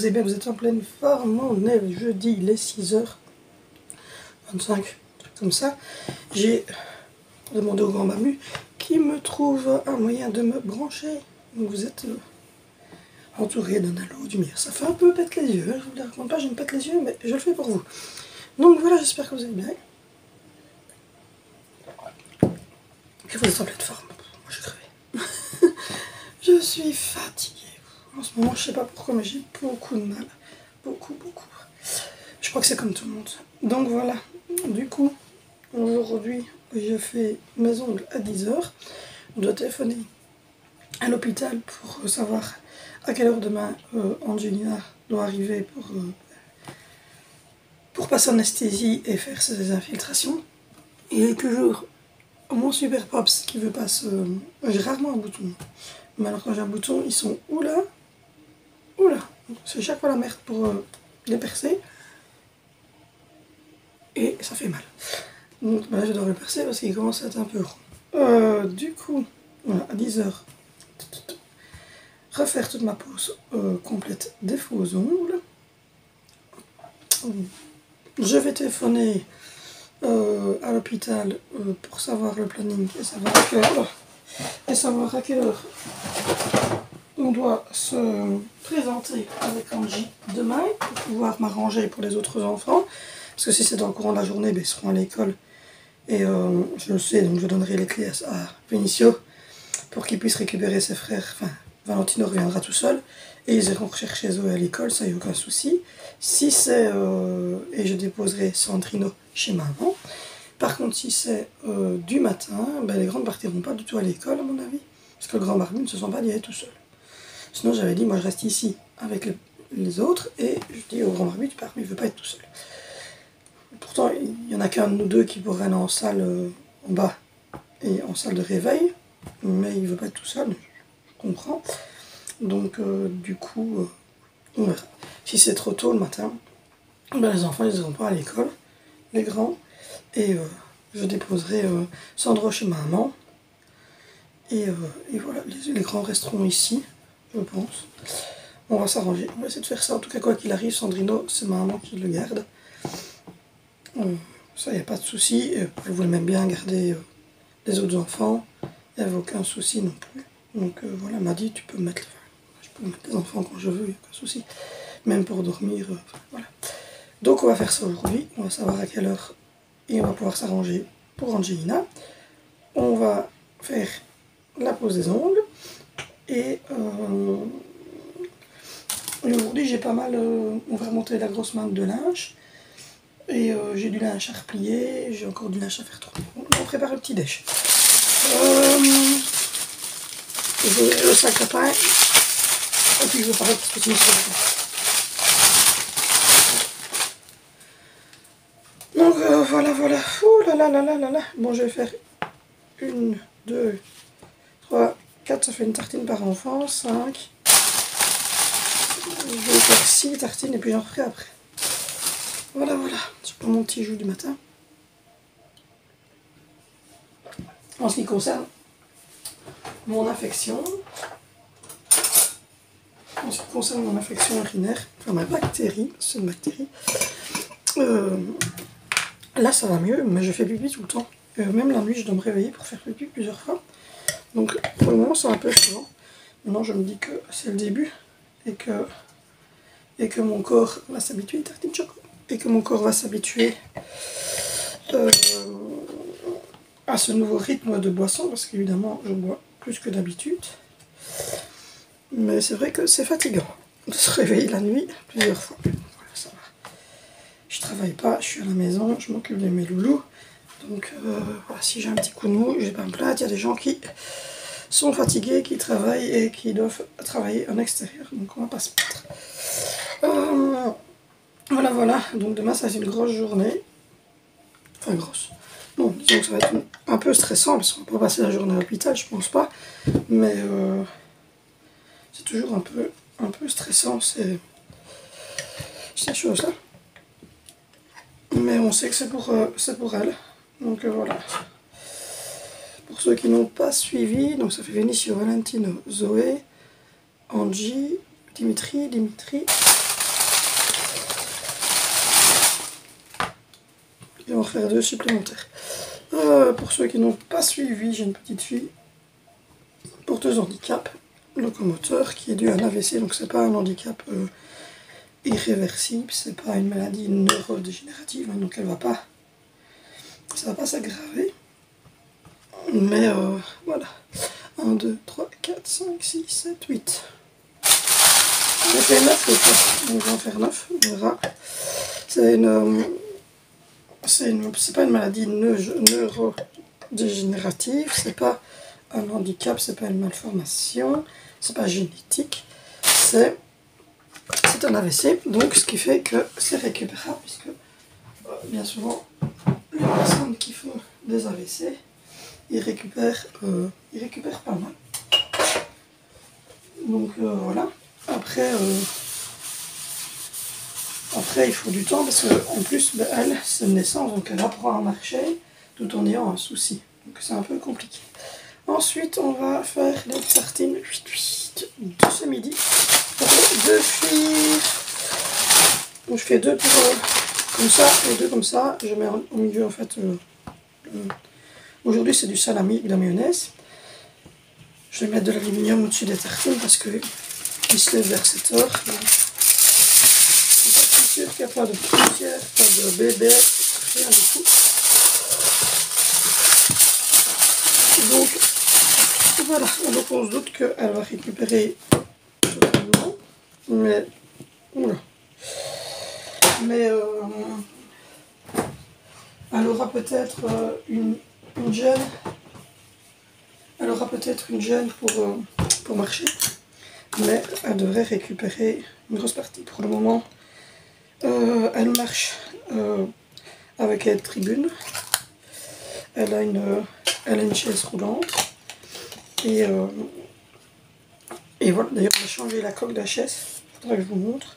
vous allez bien, vous êtes en pleine forme. On est le jeudi, les 6h25, comme ça. J'ai demandé au grand Mamu qui me trouve un moyen de me brancher. Donc vous êtes entouré d'un halo de lumière. Ça fait un peu pète les yeux, hein. Je vous le raconte pas, je me pète les yeux, mais je le fais pour vous. Donc voilà, j'espère que vous allez bien. Que vous êtes en pleine forme. Moi je suis crevé. Je suis fatiguée. En ce moment, je sais pas pourquoi, mais j'ai beaucoup de mal. Beaucoup. Je crois que c'est comme tout le monde. Donc voilà. Du coup, aujourd'hui, je fais mes ongles à 10h. On doit téléphoner à l'hôpital pour savoir à quelle heure demain Angelina doit arriver pour passer en anesthésie et faire ses infiltrations. Il est toujours mon super pops qui veut pas se... J'ai rarement un bouton. Mais alors quand j'ai un bouton, ils sont oula. C'est chaque fois la merde pour les percer. Et ça fait mal. Donc là je dois le percer parce qu'il commence à être un peu rond. Du coup, voilà, à 10h, refaire toute ma pause complète des faux ongles. Je vais téléphoner à l'hôpital pour savoir le planning et savoir à quelle heure on doit se présenter avec Angie demain pour pouvoir m'arranger pour les autres enfants. Parce que si c'est dans le courant de la journée, ils seront à l'école. Et je le sais, donc je donnerai les clés à Vinicio pour qu'il puisse récupérer ses frères. Enfin, Valentino reviendra tout seul. Et ils iront rechercher Zoé à l'école, ça y a aucun souci. Si c'est... et je déposerai Sandrino chez maman. Par contre, si c'est du matin, ben, les grands ne partiront pas du tout à l'école, à mon avis. Parce que le grand Marvin ne se sent pas d'y aller tout seul. Sinon, j'avais dit, moi je reste ici avec les autres. Et je dis au grand Marvin, tu pars, mais il ne veut pas être tout seul. Pourtant, il n'y en a qu'un de nous deux qui pourrait aller en salle en bas et en salle de réveil. Mais il ne veut pas être tout seul, je comprends. Donc, du coup, on verra. Si c'est trop tôt le matin, ben, les enfants ils n'iront pas à l'école, les grands. Et je déposerai Sandro chez maman. Et voilà, les grands resteront ici, je pense. On va s'arranger, on va essayer de faire ça. En tout cas, quoi qu'il arrive, Sandrino, c'est maman qui le garde. Ça, il n'y a pas de souci. Elle voulait même bien garder les autres enfants. Il n'y avait aucun souci non plus. Donc voilà, elle m'a dit, je peux mettre les enfants quand je veux, il n'y a aucun souci. Même pour dormir, voilà. Donc on va faire ça aujourd'hui. On va savoir à quelle heure et on va pouvoir s'arranger pour Angelina. On va faire la pose des ongles. Et aujourd'hui, j'ai pas mal... on va remonter la grosse main de linge. Et j'ai du linge à replier, j'ai encore du linge à faire tourner. On prépare le petit déj. J'ai le sac à pain. Et puis je vais parler parce que sinon c'est pas. Donc voilà. Ouh là là. Bon, je vais faire 1, 2, 3, 4, ça fait une tartine par enfant. 5. Je vais faire 6 tartines et puis j'en ferai après. Voilà. C'est pour mon petit jus du matin. En ce qui concerne mon infection, urinaire, enfin ma bactérie, c'est une bactérie, là ça va mieux, mais je fais pipi tout le temps. Même la nuit, je dois me réveiller pour faire pipi plusieurs fois. Donc pour le moment, c'est un peu souvent. Maintenant, je me dis que c'est le début et que mon corps va s'habituer, tartine choco, et que mon corps va s'habituer à ce nouveau rythme de boisson, parce qu'évidemment, je bois plus que d'habitude. Mais c'est vrai que c'est fatigant de se réveiller la nuit plusieurs fois. Voilà, ça va. Je travaille pas, je suis à la maison, je m'occupe de mes loulous. Donc voilà, si j'ai un petit coup de mou, je vais pas me plaindre. Il y a des gens qui sont fatigués, qui travaillent et qui doivent travailler en extérieur. Donc on va pas se plaindre. Voilà. Donc demain, ça va être une grosse journée. Enfin, grosse. Bon, disons que ça va être un peu stressant, parce qu'on va pas passer la journée à l'hôpital, je pense pas. Mais c'est toujours un peu stressant, ces choses-là. Mais on sait que c'est pour elle. Donc voilà. Pour ceux qui n'ont pas suivi, donc ça fait Vinicio, Valentino, Zoé, Angie, Dimitri, en faire 2 supplémentaires. Pour ceux qui n'ont pas suivi, j'ai une petite fille porteuse handicap locomoteur qui est due à un AVC, donc c'est pas un handicap irréversible, c'est pas une maladie neurodégénérative, hein, donc ça va pas s'aggraver. Mais voilà, 1, 2, 3, 4, 5, 6, 7, 8. J'ai fait 9 le fois, donc je vais en faire 9, on verra. C'est pas une maladie neurodégénérative, c'est pas un handicap, c'est pas une malformation, c'est pas génétique, c'est un AVC, donc ce qui fait que c'est récupérable, puisque bien souvent les personnes qui font des AVC, ils récupèrent pas mal. Donc voilà. Après, il faut du temps, parce qu'en plus, elle, c'est une naissance, donc elle apprend à marcher tout en ayant un souci. Donc c'est un peu compliqué. Ensuite, on va faire les tartines de ce midi pour les 2 filles. Donc je fais 2 pour comme ça et 2 comme ça. Je mets au milieu en fait. Aujourd'hui c'est du salami et de la mayonnaise. Je vais mettre de l'aluminium au-dessus des tartines parce que ils se lèvent vers 7 heures. Je suis sûr qu'il n'y a pas de poussière, pas de bébé, rien du tout. Donc voilà, donc on se doute qu'elle va récupérer totalement, mais oula. Mais elle aura peut-être une gêne. Elle aura peut-être une gêne pour marcher, mais elle devrait récupérer une grosse partie. Pour le moment, elle marche avec la tribune. Elle a une chaise roulante. Et voilà, d'ailleurs on a changé la coque de la chaise, il faudra que je vous montre.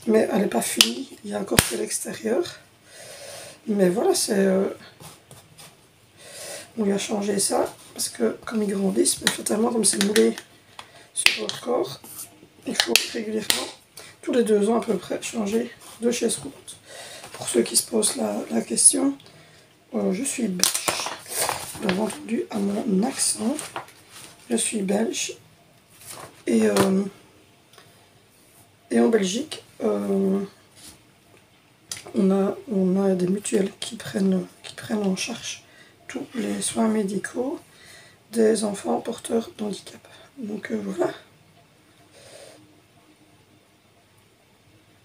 Mais elle n'est pas finie, il y a encore que l'extérieur. Mais voilà, on lui a changé ça, parce que comme ils grandissent, mais fatalement comme c'est moulé sur leur corps, il faut régulièrement, tous les 2 ans à peu près, changer de chaise roulante. Pour ceux qui se posent la question, je suis belge. Vous l'avez entendu à mon accent, je suis belge. Et en Belgique, on a des mutuelles qui prennent en charge tous les soins médicaux des enfants porteurs d'handicap. Donc voilà.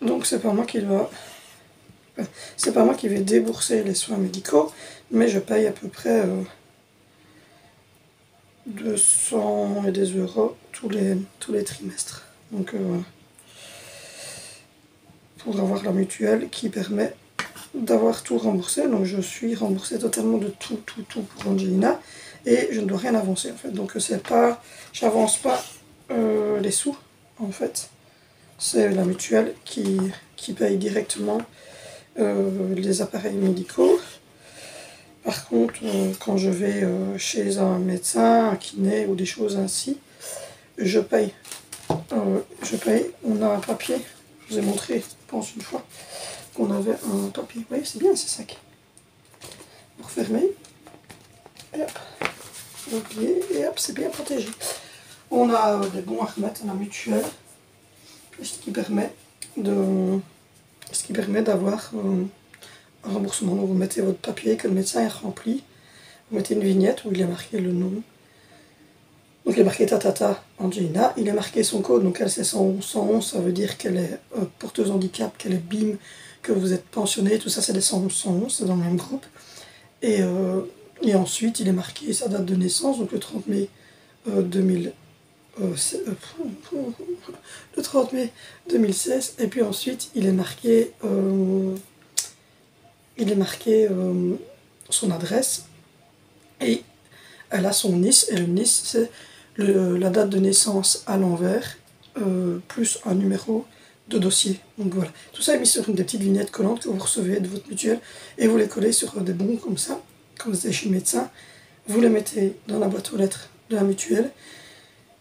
Donc c'est pas moi qui vais débourser les soins médicaux, mais je paye à peu près 200 et des euros tous les trimestres. Donc voilà. Pour avoir la mutuelle qui permet d'avoir tout remboursé. Donc je suis remboursée totalement de tout pour Angelina et je ne dois rien avancer en fait. Donc c'est pas, j'avance pas les sous en fait. C'est la mutuelle qui paye directement les appareils médicaux. Par contre, quand je vais chez un médecin, un kiné ou des choses ainsi, je paye. On a un papier, je vous ai montré, je pense une fois, qu'on avait un papier. Oui, c'est bien, c'est ça. Pour fermer. Et hop. Oublié, et hop, c'est bien protégé. On a des bons à remettre à la mutuelle, ce qui permet d'avoir un remboursement. Donc vous mettez votre papier que le médecin est rempli, vous mettez une vignette où il est marqué le nom. Donc il est marqué Tatata Angelina, il est marqué son code, donc elle c'est 111. 111, ça veut dire qu'elle est porteuse handicap, qu'elle est BIM, que vous êtes pensionné, tout ça c'est des 111, 111, c'est dans le même groupe. Et ensuite il est marqué sa date de naissance, donc le 30 mai 2016, et puis ensuite il est marqué son adresse, et elle a son NIS, et le NIS c'est la date de naissance à l'envers, plus un numéro de dossier. Donc voilà, tout ça est mis sur une des petites vignettes collantes que vous recevez de votre mutuelle, et vous les collez sur des bons comme ça, quand vous êtes chez le médecin, vous les mettez dans la boîte aux lettres de la mutuelle,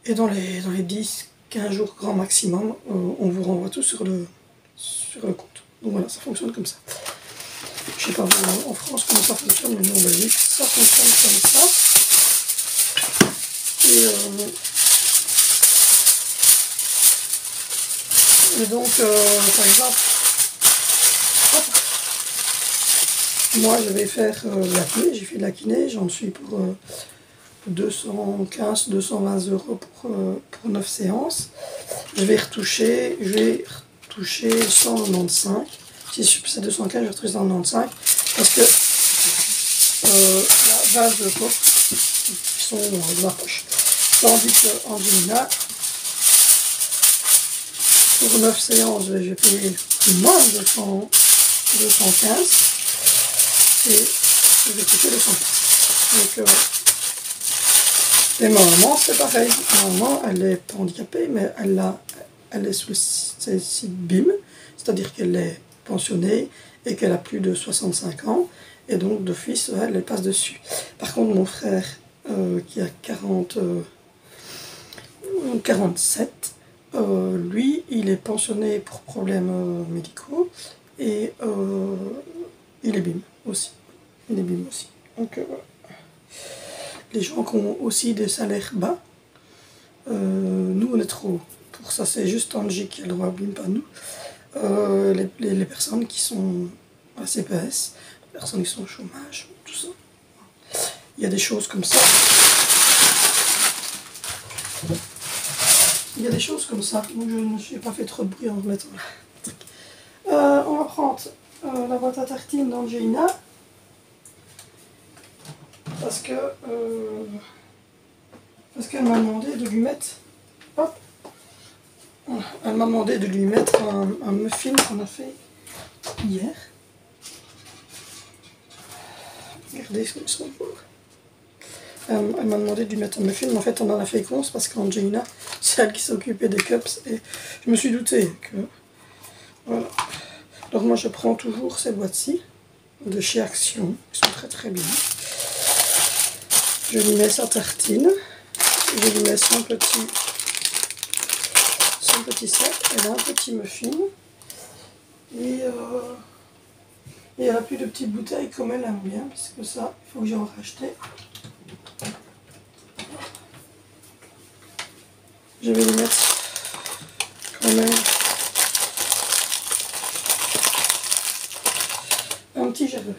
et dans les 10-15 jours grand maximum, on vous renvoie tout sur le compte. Donc voilà, ça fonctionne comme ça. Je sais pas vraiment en France comment ça fonctionne, mais nous en Belgique, ça fonctionne comme ça. Et donc, par exemple, hop, moi je vais faire la kiné, j'ai fait de la kiné, j'en suis pour 215-220 € pour 9 séances. Je vais retoucher 195. Si c'est 215, je vais retoucher 195 parce que la base de coque qui sont dans ma poche. Tandis que Angelina, pour 9 séances, je vais payer moins de 215 et je vais toucher 215. Donc, et ma maman, c'est pareil. Ma maman, elle est pas handicapée, mais elle est sous le site BIM, c'est-à-dire qu'elle est pensionnée et qu'elle a plus de 65 ans, et donc d'office, elle passe dessus. Par contre, mon frère, qui a 47, lui, il est pensionné pour problèmes médicaux, et il est BIM aussi. Il est BIM aussi. Donc, voilà. Les gens qui ont aussi des salaires bas, nous on est trop. Pour ça, c'est juste Angie qui a le droit à BIM, pas nous. Les personnes qui sont à CPS, les personnes qui sont au chômage, tout ça. Il y a des choses comme ça. Il y a des choses comme ça. Donc je n'ai pas fait trop de bruit en remettant le truc. On va prendre la boîte à tartines d'Angelina. Parce qu'elle m'a demandé de lui mettre, hop, elle m'a demandé de lui mettre un muffin qu'on a fait hier. Regardez ce qu'ils sont beaux. Elle m'a demandé de lui mettre un muffin, mais en fait on en a fait cons parce qu'Angelina, c'est elle qui s'occupait des cups et je me suis douté que, voilà. Alors moi je prends toujours ces boîtes-ci de chez Action, ils sont très très bien. Je lui mets sa tartine, je lui mets son petit sac, elle a un petit muffin, et elle n'a plus de petites bouteilles comme elle aime bien, puisque ça, il faut que j'en rachète. Je vais lui mettre quand même un petit gervais.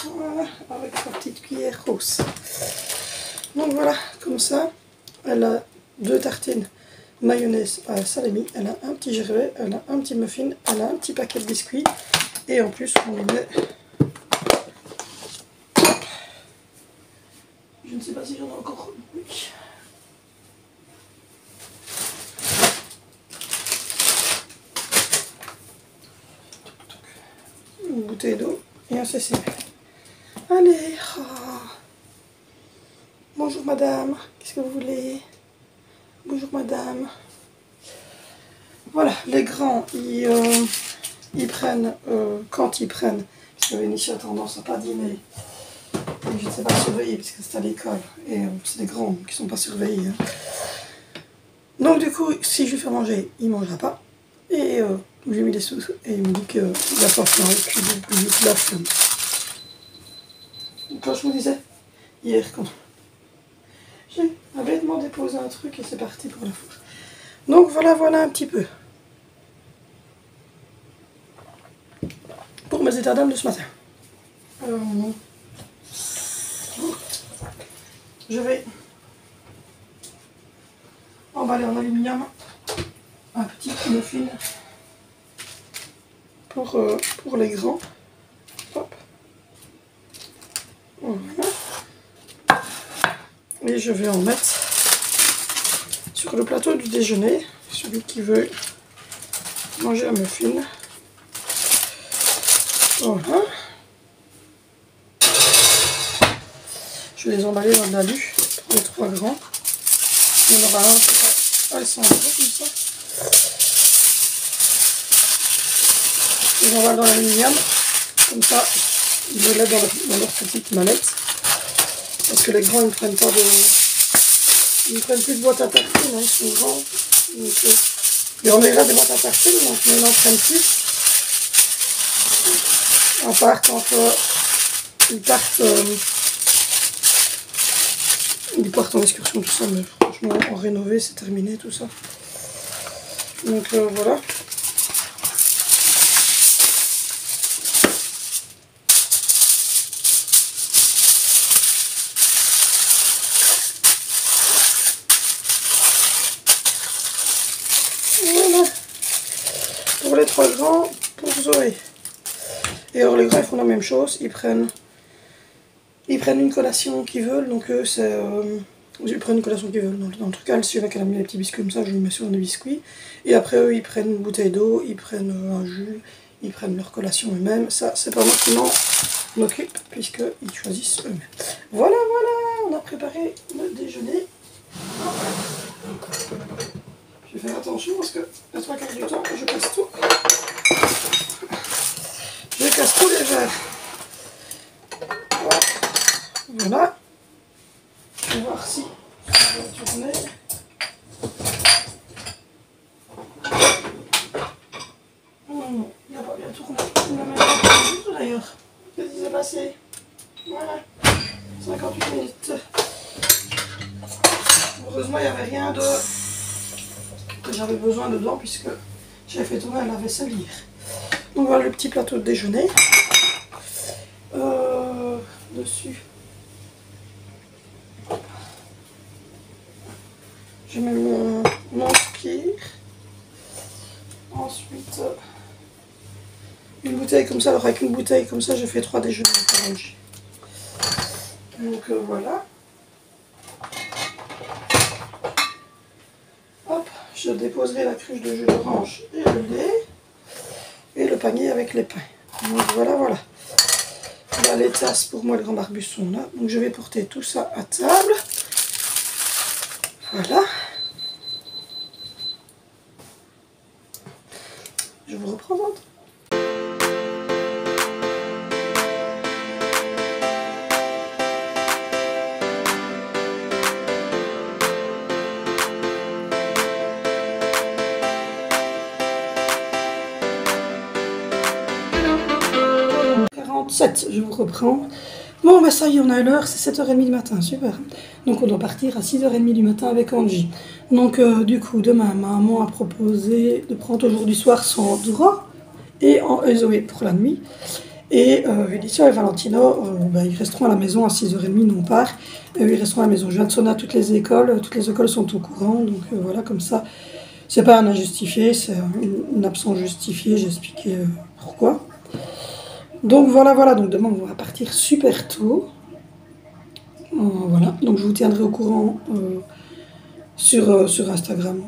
Voilà, avec sa petite cuillère rose. Donc voilà, comme ça, elle a 2 tartines mayonnaise à salami, elle a un petit gervais, elle a un petit muffin, elle a un petit paquet de biscuits, et en plus on lui met, je ne sais pas si j'en ai encore, oui. Une bouteille d'eau et un CCB. Allez, oh. Bonjour madame, qu'est-ce que vous voulez? Bonjour madame. Voilà, les grands, ils prennent, quand ils prennent, parce que Vénitia a tendance à pas dîner, et je ne sais pas surveiller, puisque c'est à l'école, et c'est des grands qui ne sont pas surveillés. Hein. Donc du coup, si je lui fais manger, il ne mangera pas, et je lui ai mis des sous, et il me dit qu'il n'a pas faim, et puis il a faim. Quand je vous disais, hier, quand j'ai bêtement déposé un truc, et c'est parti pour la foire. Donc voilà un petit peu. Pour mes états d'âme de ce matin. Je vais emballer en aluminium un petit muffin pour les grands. Hop. Voilà. Et je vais en mettre sur le plateau du déjeuner. Celui qui veut manger un muffin. Voilà. Je vais les emballer dans de l'alu pour les 3 grands. Il y en aura un qui va à 100 € comme ça. Je les emballe dans l'aluminium. Comme ça, ils le laissent dans leur petite mallette. Parce que les grands, ils ne prennent pas de... Ils ne prennent plus de boîte à tartines, hein, ils sont grands. Donc, Et on est là des boîtes à partir, donc je n'en prenne plus. À part quand ils partent en excursion, tout ça, mais franchement, en rénové, c'est terminé, tout ça. Donc voilà. Voilà. Pour les 3 grands, pour Zoé. Et alors les grands, ils font la même chose, ils prennent une collation qu'ils veulent, donc eux c'est... ils prennent une collation qu'ils veulent. Dans le truc, elle, celui-là qu'elle a mis les petits biscuits comme ça, je le mets sur des biscuits. Et après eux, ils prennent une bouteille d'eau, ils prennent un jus, ils prennent leur collation eux-mêmes. Ça, c'est pas moi qui m'en occupe, puisqu'ils choisissent eux-mêmes. Voilà, voilà, on a préparé le déjeuner. Je vais faire attention parce que la 3/4 du temps, je casse tout. Je casse tous les verres. Voilà. On va voir si ça va tourner. Non, il n'a pas bien tourné. Il n'a même pas tourné du tout d'ailleurs. Qu'est-ce qui s'est passé? Voilà. 58 minutes. Heureusement, il n'y avait rien que j'avais besoin dedans puisque j'ai fait tourner la vaisselle hier. Donc voilà le petit plateau de déjeuner. Dessus. Je mets mon spire. Ensuite, une bouteille comme ça. Alors avec une bouteille comme ça, j'ai fait 3 déjeuners d'orange. Donc voilà. Hop, je déposerai la cruche de jus d'orange et le lait. Et le panier avec les pains. Donc voilà, voilà. Là, les tasses pour moi, le grand barbus sont là. Donc je vais porter tout ça à table. Voilà. Je vous représente. Je vous reprends. Bon, bah ça y est, on a l'heure, c'est 7h30 du matin, super. Donc on doit partir à 6h30 du matin avec Angie. Donc du coup, demain, maman a proposé de prendre aujourd'hui soir Sandra et Zoé pour la nuit. Et Félicia et Valentino, bah, ils resteront à la maison à 6h30, nous on part. Ils resteront à la maison. Je viens de sonner à toutes les écoles sont au courant, donc voilà, comme ça. C'est pas un injustifié, c'est une absence justifiée, j'ai expliqué pourquoi. Donc voilà, voilà, donc demain on va partir super tôt. Voilà, donc je vous tiendrai au courant sur Instagram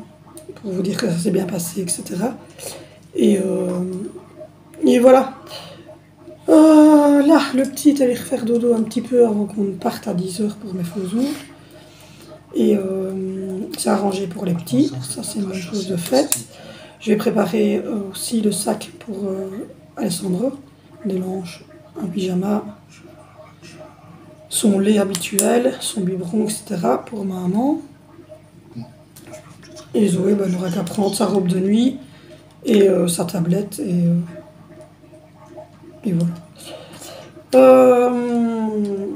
pour vous dire que ça s'est bien passé, etc. Et voilà. Là, le petit est allé refaire dodo un petit peu avant qu'on parte à 10h pour mes faux ongles. Et c'est arrangé pour les petits, ça c'est une chose de faite. Je vais préparer aussi le sac pour Alessandro. Des langes, un pyjama, son lait habituel, son biberon, etc. pour maman. Et Zoé bah, n'aura qu'à prendre sa robe de nuit et sa tablette et voilà.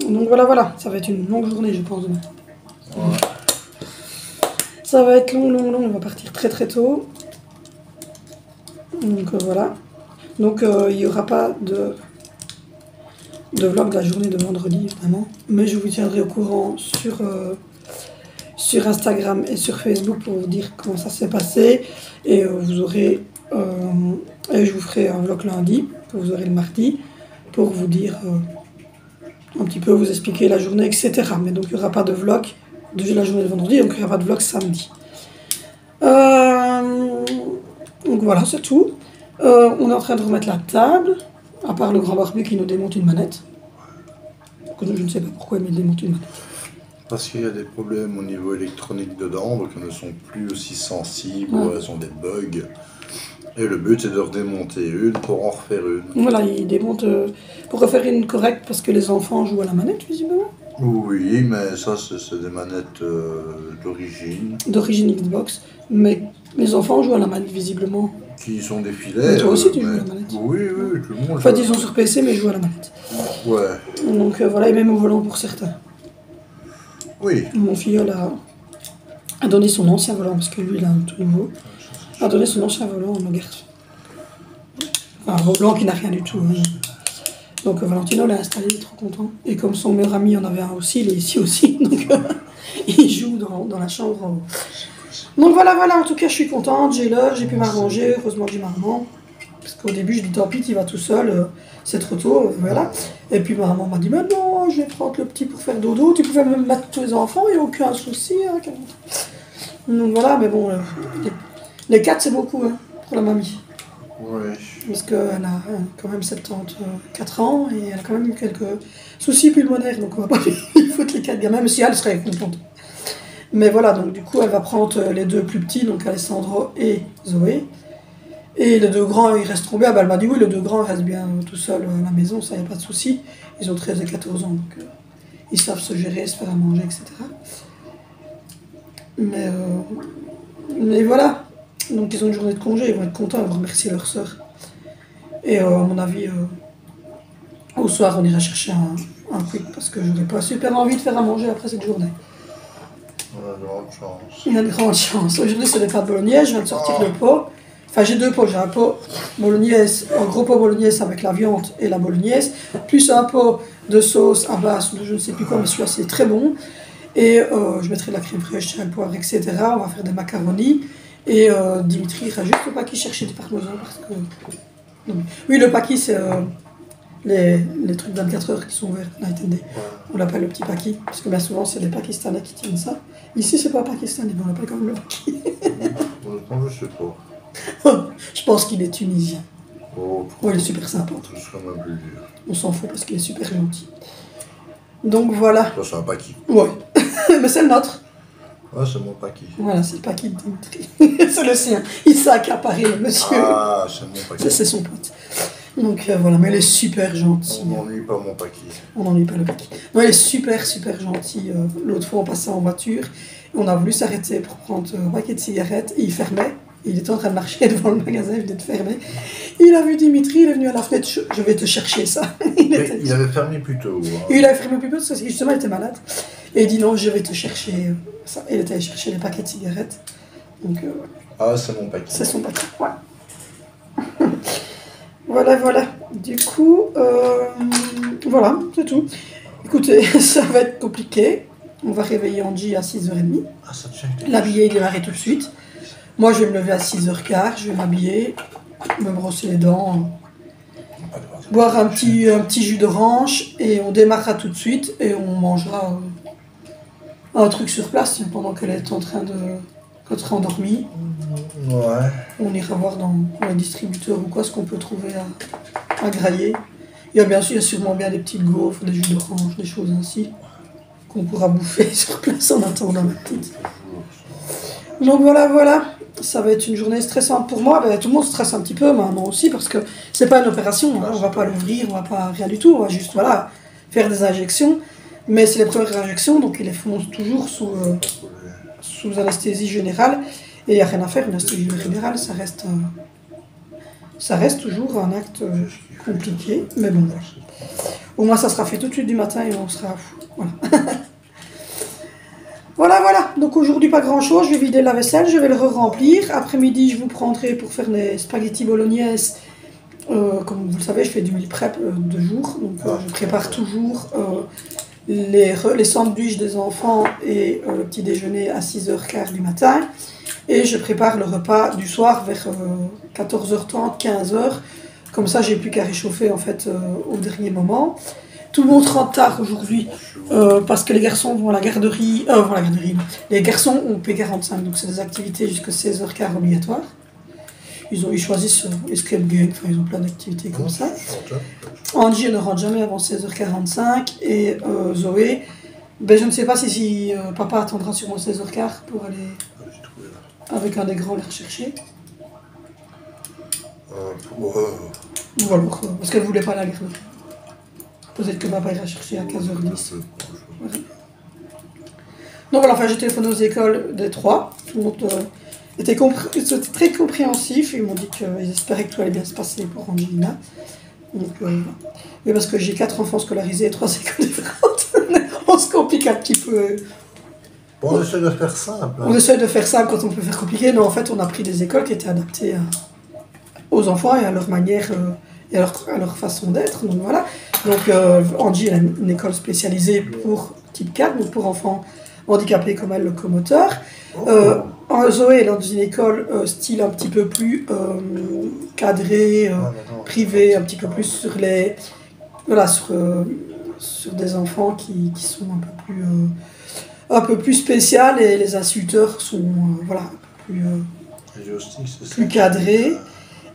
Donc voilà, voilà, ça va être une longue journée je pense demain. Ça va être long, on va partir très très tôt. Donc voilà. Donc il n'y aura pas de vlog de la journée de vendredi évidemment, mais je vous tiendrai au courant sur Instagram et sur Facebook pour vous dire comment ça s'est passé. Et vous aurez, et je vous ferai un vlog lundi, que vous aurez le mardi, pour vous dire un petit peu, vous expliquer la journée, etc. Mais donc il n'y aura pas de vlog de la journée de vendredi, donc il n'y aura pas de vlog samedi. Donc voilà, c'est tout. On est en train de remettre la table, à part le grand barbu qui nous démonte une manette. Je ne sais pas pourquoi il me démonte une manette. Parce qu'il y a des problèmes au niveau électronique dedans, donc elles ne sont plus aussi sensibles, elles ont des bugs. Et le but c'est de redémonter une pour en refaire une. Voilà, il démonte pour refaire une correcte parce que les enfants jouent à la manette visiblement. Oui, mais ça, c'est des manettes d'origine d'origine Xbox. Mais mes enfants jouent à la manette visiblement. qui sont des Mais filets. toi aussi tu joues à la manette. Oui, oui, tout le monde Enfin, joue. ils sont sur PC, mais ils jouent à la manette. Ouais, Donc voilà, et même au volant pour certains. oui. Mon filleul a donné son ancien volant, parce que lui il a un tout nouveau. A donné son ancien volant en garde. Enfin, un volant qui n'a rien du tout. Hein. Donc Valentino l'a installé, il est trop content. Et comme son meilleur ami en avait un aussi, il est ici aussi. Donc il joue dans la chambre en haut. Donc voilà, en tout cas je suis contente, j'ai l'heure, j'ai pu m'arranger, heureusement que j'ai maman. Parce qu'au début je dis tant pis, tu vas tout seul, c'est trop tôt, voilà. Et puis ma maman m'a dit, mais non, je vais prendre le petit pour faire dodo, tu pouvais même mettre tous les enfants, il n'y a aucun souci. Hein, donc voilà, mais bon, les 4 c'est beaucoup hein, pour la mamie. Oui. Parce qu'elle a quand même 74 ans et elle a quand même eu quelques soucis pulmonaires, donc on va pas lui foutre les 4 gamins, même si elle serait contente. Mais voilà, donc du coup elle va prendre les 2 plus petits, donc Alessandro et Zoé. Et les 2 grands, ils resteront bien. Bah, elle m'a dit oui, les 2 grands restent bien tout seuls à la maison, ça y a pas de souci. Ils ont 13 et 14 ans, donc ils savent se gérer, se faire à manger, etc. Mais voilà, donc ils ont une journée de congé, ils vont être contents, ils vont remercier leur sœur. Et à mon avis, au soir, on ira chercher un quick parce que j'aurais pas super envie de faire à manger après cette journée. On a de grande chance. Il y a de grandes chances. Aujourd'hui, c'est des pâtes bolognaise, je viens de sortir le pot. Enfin, j'ai 2 pots. J'ai un pot bolognaise, un gros pot bolognaise avec la viande et la bolognaise, plus un pot de sauce à base de je ne sais plus quoi, mais celui-là, c'est très bon. Et je mettrai de la crème fraîche, le poivre, etc. On va faire des macaronis. Et Dimitri ira juste au paquis chercher du parmesan parce que... Non. Oui, le paquis, c'est les trucs 24 heures qui sont ouverts, Night and Day. On l'appelle le petit paquis, parce que bien souvent, c'est les Pakistanais qui tiennent ça. Ici, c'est pas pakistanais, mais on l'appelle quand même le paquis. Honnêtement, je sais pas. Je pense qu'il est tunisien. Oh, Ouais, il est super sympa. ce serait même plus dur. On s'en fout parce qu'il est super gentil. Donc voilà. Ça, c'est un paquis. Ouais. Mais c'est le nôtre. Ouais, c'est mon paquis. Voilà, c'est le paquis de Dimitri. C'est le sien. Il s'est accaparé, le monsieur. Ah, c'est mon paquis. C'est son pote. Donc voilà, mais il est super gentil. On n'ennuie pas mon paquis. On n'ennuie pas le paquis. Non, il est super gentil. L'autre fois, on passait en voiture. Et on a voulu s'arrêter pour prendre un paquet de cigarettes. Et il fermait. Il était en train de marcher devant le magasin, il venait de fermer. Il a vu Dimitri, il est venu à la fenêtre, je vais te chercher ça. Il avait fermé plus tôt. Hein. Il avait fermé plus tôt parce que justement il était malade. Et il dit non, je vais te chercher ça. Il était allé chercher les paquets de cigarettes. Donc, Ah, c'est mon paquet. c'est son paquet. Ouais. Voilà. Du coup, voilà, c'est tout. Écoutez, ça va être compliqué. On va réveiller Angie à 6h30. Ah, ça te fait. L'habiller et démarrer tout de suite. Moi, je vais me lever à 6h15, je vais m'habiller, me brosser les dents, boire un petit jus d'orange et on démarrera tout de suite et on mangera un truc sur place pendant qu'elle est en train de... quand elle sera endormie. Ouais. On ira voir dans les distributeurs ou quoi ce qu'on peut trouver à grailler. Il y a sûrement bien des petites gaufres, des jus d'orange, des choses ainsi qu'on pourra bouffer sur place en attendant la petite. Donc voilà. Ça va être une journée stressante pour moi. Ben, tout le monde stresse un petit peu, maman aussi, parce que c'est pas une opération. Hein. On va pas l'ouvrir, on va pas rien du tout. On va juste faire des injections. Mais c'est les premières injections, donc ils les font toujours sous anesthésie générale. Et il n'y a rien à faire, une anesthésie générale, ça reste toujours un acte compliqué. Mais bon, voilà. Au moins ça sera fait tout de suite du matin et on sera... Voilà. Voilà. Donc aujourd'hui, pas grand-chose. Je vais vider la vaisselle, je vais le remplir. Après-midi, je vous prendrai pour faire les spaghettis bolognaise. Comme vous le savez, je fais du meal prep de jour. Donc je prépare toujours les sandwichs des enfants et le petit déjeuner à 6h15 du matin. Et je prépare le repas du soir vers 14h30, 15h. Comme ça, j'ai plus qu'à réchauffer en fait au dernier moment. Tout le monde rentre tard aujourd'hui parce que les garçons vont à la garderie. Les garçons ont P45, donc c'est des activités jusqu'à 16h15 obligatoires. Ils choisissent escape game, enfin ils ont plein d'activités comme ça. Angie ne rentre jamais avant 16h45 et Zoé, ben, je ne sais pas si papa attendra sûrement 16h15 pour aller avec un des grands les rechercher. Ou alors, parce qu'elle ne voulait pas aller à la garderie. Peut-être que papa ira chercher à 15h10. Voilà. Donc voilà, enfin j'ai téléphoné aux écoles des 3. Tout le monde était très compréhensif. Ils m'ont dit qu'ils espéraient que tout allait bien se passer pour Angelina. Donc voilà. Mais parce que j'ai 4 enfants scolarisés et 3 écoles différentes, on se complique un petit peu. On essaie de faire simple. Hein. On essaie de faire simple quand on peut faire compliqué. Non, en fait, on a pris des écoles qui étaient adaptées aux enfants et à leur manière et à leur façon d'être. Donc voilà. Donc Angie a une école spécialisée pour type 4, donc pour enfants handicapés comme elle, locomoteur. Zoé est dans une école style un petit peu plus cadrée, privée, un petit peu plus sur les... Voilà, sur des enfants qui sont un peu plus spéciales et les instituteurs sont voilà, plus cadrés.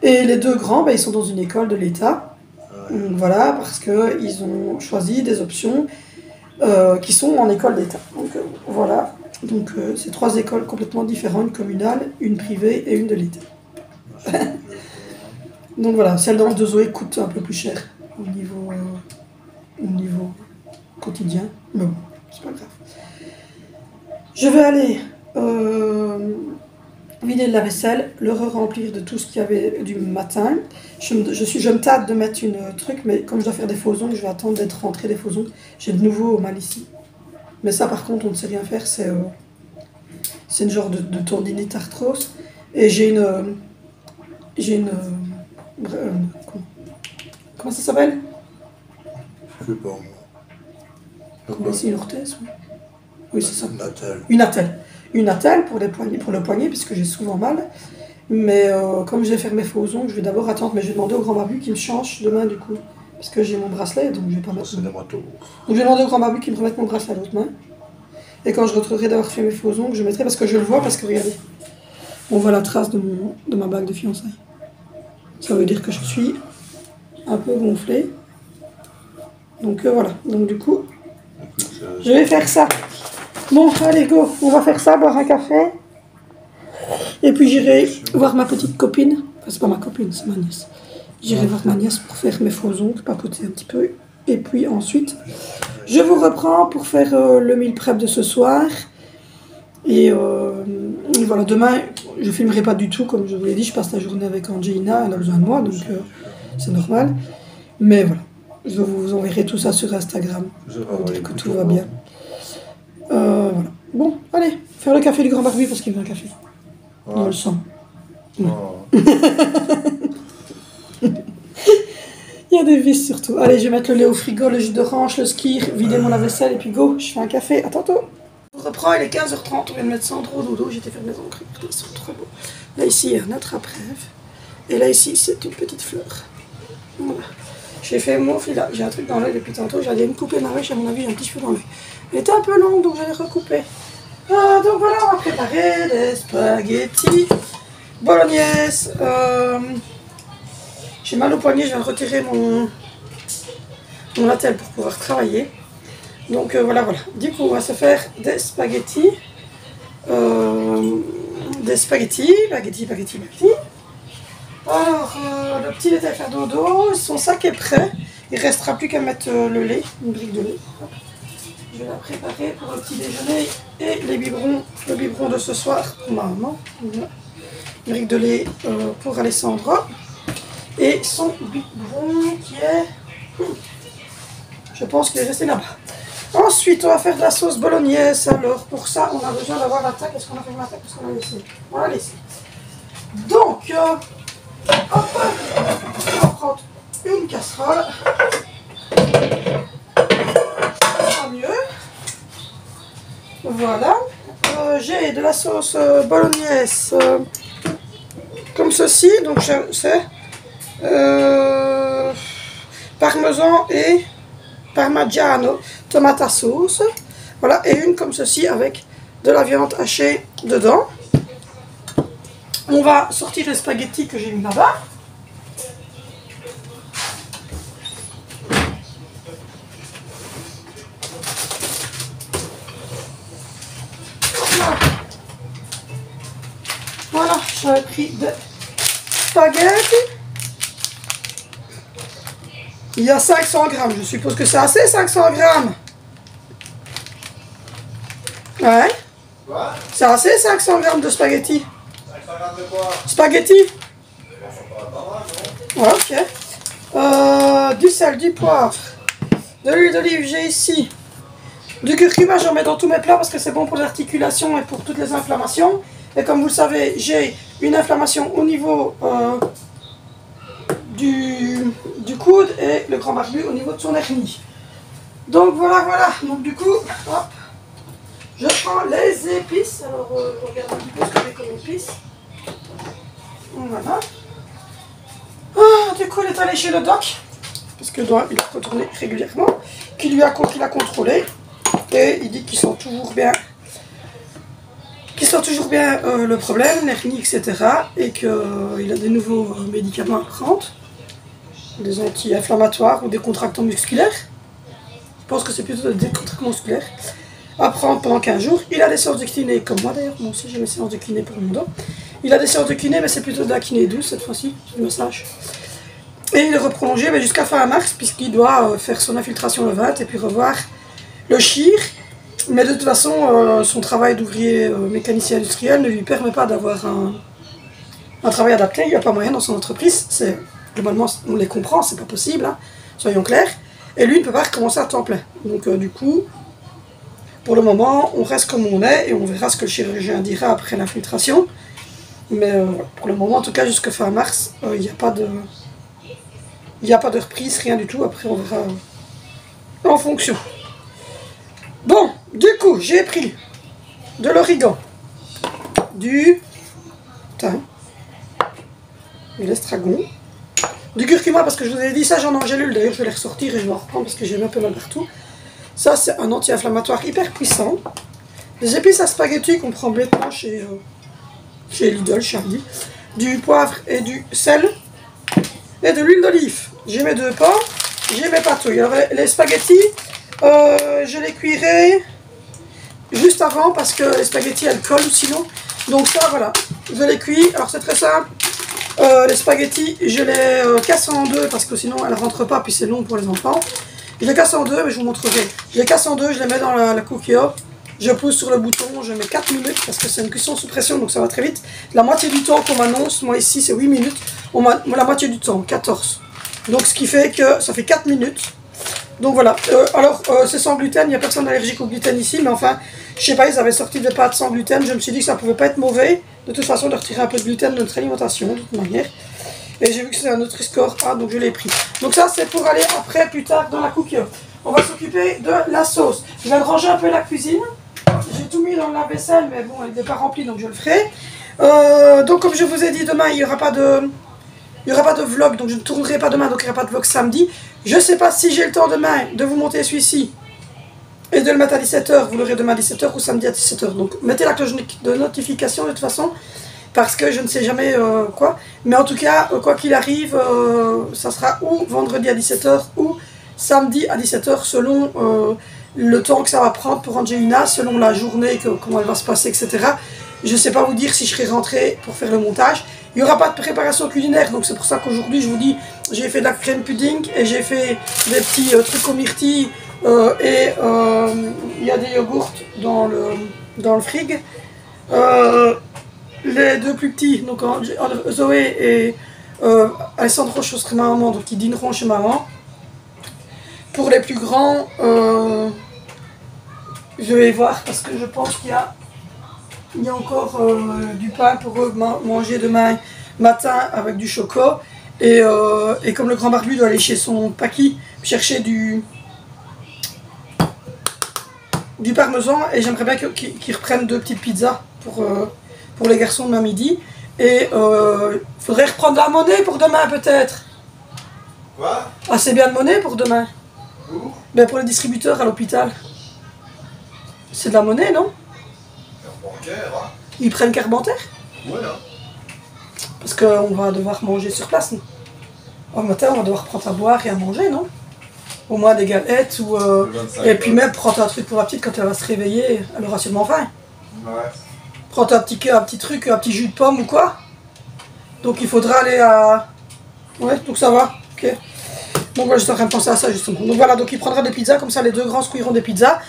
Et les 2 grands, ils sont dans une école de l'État. Donc, voilà, parce qu'ils ont choisi des options qui sont en école d'État. Donc voilà, donc c'est 3 écoles complètement différentes, une communale, une privée et une de l'État. Donc voilà, celle de Zoé coûte un peu plus cher au niveau quotidien, mais bon, c'est pas grave. Je vais aller vider le lave-vaisselle, le remplir de tout ce qu'il y avait du matin. Je me tâte de mettre une truc, mais comme je dois faire des faux ongles, je vais attendre d'être rentrée des faux ongles. J'ai de nouveau mal ici. Mais ça, par contre, on ne sait rien faire. C'est une genre de tendinite arthrose. Et j'ai une comment ça s'appelle? Je sais pas. C'est une orthèse, oui. Oui, c'est ça. Une attelle. Une attelle pour le poignet, puisque j'ai souvent mal. Mais comme je vais faire mes faux ongles, je vais d'abord attendre. Mais je vais demander au grand barbu qui me change demain, du coup. Parce que j'ai mon bracelet, donc je vais pas mettre... Donc je vais demander au grand barbu qui me remette mon bracelet à l'autre main. Et quand je retrouverai d'avoir fait mes faux ongles, je mettrai, parce que je le vois, parce que regardez, on voit la trace de ma bague de fiançailles. Ça veut dire que je suis un peu gonflée. Donc voilà, donc du coup, je vais faire ça. Bon, allez, go, on va faire ça, boire un café. Et puis j'irai voir ma petite copine. Enfin, c'est pas ma copine, c'est ma nièce. J'irai voir ma nièce pour faire mes faux ongles, papoter un petit peu. Et puis ensuite, je vous reprends pour faire le meal prep de ce soir. Et voilà, demain, je filmerai pas du tout, comme je vous l'ai dit, je passe la journée avec Angelina, elle a besoin de moi, donc c'est normal. Mais voilà, je vous enverrai tout ça sur Instagram, pour dire que tout va bien. Voilà. Bon, allez, faire le café du grand barbu parce qu'il veut un café. On le sent. Il y a des vis surtout. Allez, je vais mettre le lait au frigo, le jus d'orange, le skir, vider mon lave-vaisselle et puis go, je fais un café. À tantôt. On reprend, il est 15h30, on vient de mettre Sandro au dodo, j'étais faire mes ongles, ils sont trop beaux. Là ici, il y a un attrape-rêve. Et là ici, c'est une petite fleur. Voilà. J'ai fait mon fil là, j'ai un truc dans l'œil depuis tantôt, j'allais me couper ma mèche, à mon avis, j'ai un petit cheveu dans l'œil. Elle était un peu longue, donc j'allais recouper. Ah, donc voilà, on va préparer des spaghettis bolognaise. J'ai mal au poignet, je viens de retirer mon attelle pour pouvoir travailler. Donc voilà. Du coup, on va se faire des spaghettis. Spaghettis. Alors, le petit lait à faire dodo, son sac est prêt. Il ne restera plus qu'à mettre le lait, une brique de lait. Je vais la préparer pour le petit déjeuner et les biberons, le biberon de ce soir pour ma maman. Voilà. Une brique de lait pour Alessandra. Et son biberon qui est... Je pense qu'il est resté là-bas. Ensuite, on va faire de la sauce bolognaise. Alors, pour ça, on a besoin d'avoir la taille. Qu'est-ce qu'on a fait la taille? Qu'est-ce qu'on a laissé? On l'a laissé. Donc, hop, on va prendre une casserole. Ça va mieux. Voilà. J'ai de la sauce bolognaise comme ceci. Donc, c'est parmesan et parmigiano, tomate sauce. Voilà, et une comme ceci avec de la viande hachée dedans. On va sortir les spaghettis que j'ai mis là-bas. Voilà, j'avais pris des spaghettis. Il y a 500 grammes, je suppose que c'est assez 500 grammes. Ouais. Quoi? C'est assez 500 grammes de spaghetti. 500 grammes de quoi? Spaghetti. Non. Ouais, ok. Du sel, du poivre, de l'huile d'olive, j'ai ici. Du curcuma, j'en mets dans tous mes plats parce que c'est bon pour l'articulation et pour toutes les inflammations. Et comme vous le savez, j'ai une inflammation au niveau du coude et le grand barbu au niveau de son hernie. Donc voilà. Donc du coup, hop, je prends les épices. Alors, je regarde un petit peu ce que j'ai comme épices. Voilà. Ah, du coup, il est allé chez le doc, parce que il a retourné régulièrement, qu'il a contrôlé, et il dit qu'ils sont toujours bien, le problème, l'hernie, etc., et qu'il a des nouveaux médicaments à prendre, des anti-inflammatoires ou des contractants musculaires. Je pense que c'est plutôt des contractants musculaires à prendre pendant 15 jours. Il a des séances de kiné, comme moi d'ailleurs, moi aussi j'ai mes séances de kiné pour mon dos. Il a des séances de kiné, mais c'est plutôt de la kiné douce cette fois-ci, du massage. Et il est reprolongé jusqu'à fin mars, puisqu'il doit faire son infiltration le 20 et puis revoir le chir. Mais de toute façon, son travail d'ouvrier mécanicien industriel ne lui permet pas d'avoir un travail adapté. Il n'y a pas moyen dans son entreprise. Globalement, on les comprend, c'est pas possible, hein, soyons clairs. Et lui, il ne peut pas recommencer à temps plein. Donc du coup, pour le moment, on reste comme on est et on verra ce que le chirurgien dira après l'infiltration. Mais pour le moment, en tout cas, jusqu'à fin mars, il n'y a pas de reprise, rien du tout. Après, on verra en fonction. Bon, du coup, j'ai pris de l'origan, du thym, de l'estragon, du curcuma, parce que je vous ai dit ça, j'en ai en gélule. D'ailleurs, je vais les ressortir et je vais en reprendre parce que j'ai un peu mal partout. Ça, c'est un anti-inflammatoire hyper puissant. Des épices à spaghetti qu'on prend bêtement chez Lidl, chez Aldi. Du poivre et du sel. Et de l'huile d'olive. J'ai mes 2 pommes, j'ai mes patouilles. Alors les spaghettis, je les cuirai juste avant parce que les spaghettis elles collent sinon. Donc ça voilà, je les cuis. Alors c'est très simple. Les spaghettis, je les casse en deux parce que sinon elles ne rentrent pas, puis c'est long pour les enfants. Je les casse en deux, mais je vous montrerai. Je les casse en deux, je les mets dans la cookie-up. Je pousse sur le bouton, je mets 4 minutes parce que c'est une cuisson sous pression, donc ça va très vite. La moitié du temps qu'on m'annonce, moi ici c'est 8 minutes, la moitié du temps, 14. Donc ce qui fait que ça fait 4 minutes. Donc voilà, c'est sans gluten, il n'y a personne allergique au gluten ici, mais enfin, je sais pas, ils avaient sorti des pâtes sans gluten, je me suis dit que ça pouvait pas être mauvais, de toute façon de retirer un peu de gluten de notre alimentation, de toute manière. Et j'ai vu que c'était un Nutri-Score A, donc je l'ai pris. Donc ça c'est pour aller après, plus tard, dans la cookie. On va s'occuper de la sauce. Je viens de ranger un peu la cuisine. J'ai tout mis dans le lave-vaisselle, mais bon, elle n'est pas remplie, donc je le ferai. Donc comme je vous ai dit, demain, il n'y aura pas de vlog, donc je ne tournerai pas demain, donc il n'y aura pas de vlog samedi. Je ne sais pas si j'ai le temps demain de vous monter celui-ci et de le mettre à 17 h. Vous l'aurez demain à 17 h ou samedi à 17 h. Donc mettez la cloche de notification de toute façon, parce que je ne sais jamais quoi. Mais en tout cas, quoi qu'il arrive, ça sera ou vendredi à 17 h ou samedi à 17 h selon le temps que ça va prendre pour Angelina, selon la journée, comment elle va se passer, etc. Je ne sais pas vous dire si je serai rentrée pour faire le montage. Il n'y aura pas de préparation culinaire, donc c'est pour ça qu'aujourd'hui je vous dis, j'ai fait de la crème pudding et j'ai fait des petits trucs aux myrtilles et il y a des yogourts dans le frig. Les 2 plus petits, donc Zoé et Alessandro, je serai ma maman, donc ils dîneront chez maman. Pour les plus grands, je vais voir parce que je pense qu'il y a encore du pain pour eux manger demain matin avec du choco. Et comme le grand barbu doit aller chez son paki chercher du parmesan, et j'aimerais bien qu'ils reprennent 2 petites pizzas pour les garçons demain midi. Et faudrait reprendre la monnaie pour demain peut-être. Quoi? Assez bien de monnaie pour demain. Où? Ben pour les distributeurs à l'hôpital. C'est de la monnaie, non? Bancaire, hein? Ils prennent carte bancaire? Voilà. Parce qu'on va devoir manger sur place. Au matin, on va devoir prendre à boire et à manger, non? Au moins des galettes ou... et puis même prendre un truc pour la petite quand elle va se réveiller, elle aura sûrement faim. Ouais. Prendre un petit truc, un petit jus de pomme ou quoi. Donc il faudra aller à... Ouais, donc ça va, ok. Donc voilà, j'étais en train de penser à ça justement. Donc voilà, donc il prendra des pizzas, comme ça les 2 grands se cuiront des pizzas.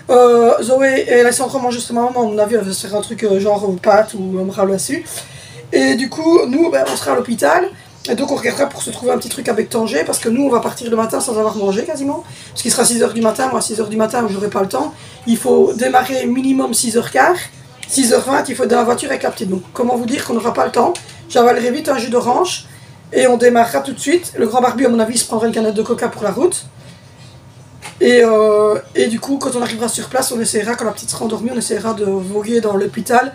Zoé, elle laisse encore manger cette maman, à mon avis, elle va se faire un truc genre pâtes ou un bras là-dessus. Et du coup, nous, ben, on sera à l'hôpital. Et donc on regardera pour se trouver un petit truc avec Tanger, parce que nous on va partir le matin sans avoir mangé quasiment. Parce qu'il sera 6h du matin, moi à 6h du matin où j'aurai pas le temps. Il faut démarrer minimum 6h15, 6h20, il faut être dans la voiture avec la petite. Donc comment vous dire qu'on n'aura pas le temps. J'avalerai vite un jus d'orange et on démarrera tout de suite. Le grand barbu à mon avis il se prendra une canette de coca pour la route. Et du coup quand on arrivera sur place, on essaiera, quand la petite sera endormie, on essaiera de voguer dans l'hôpital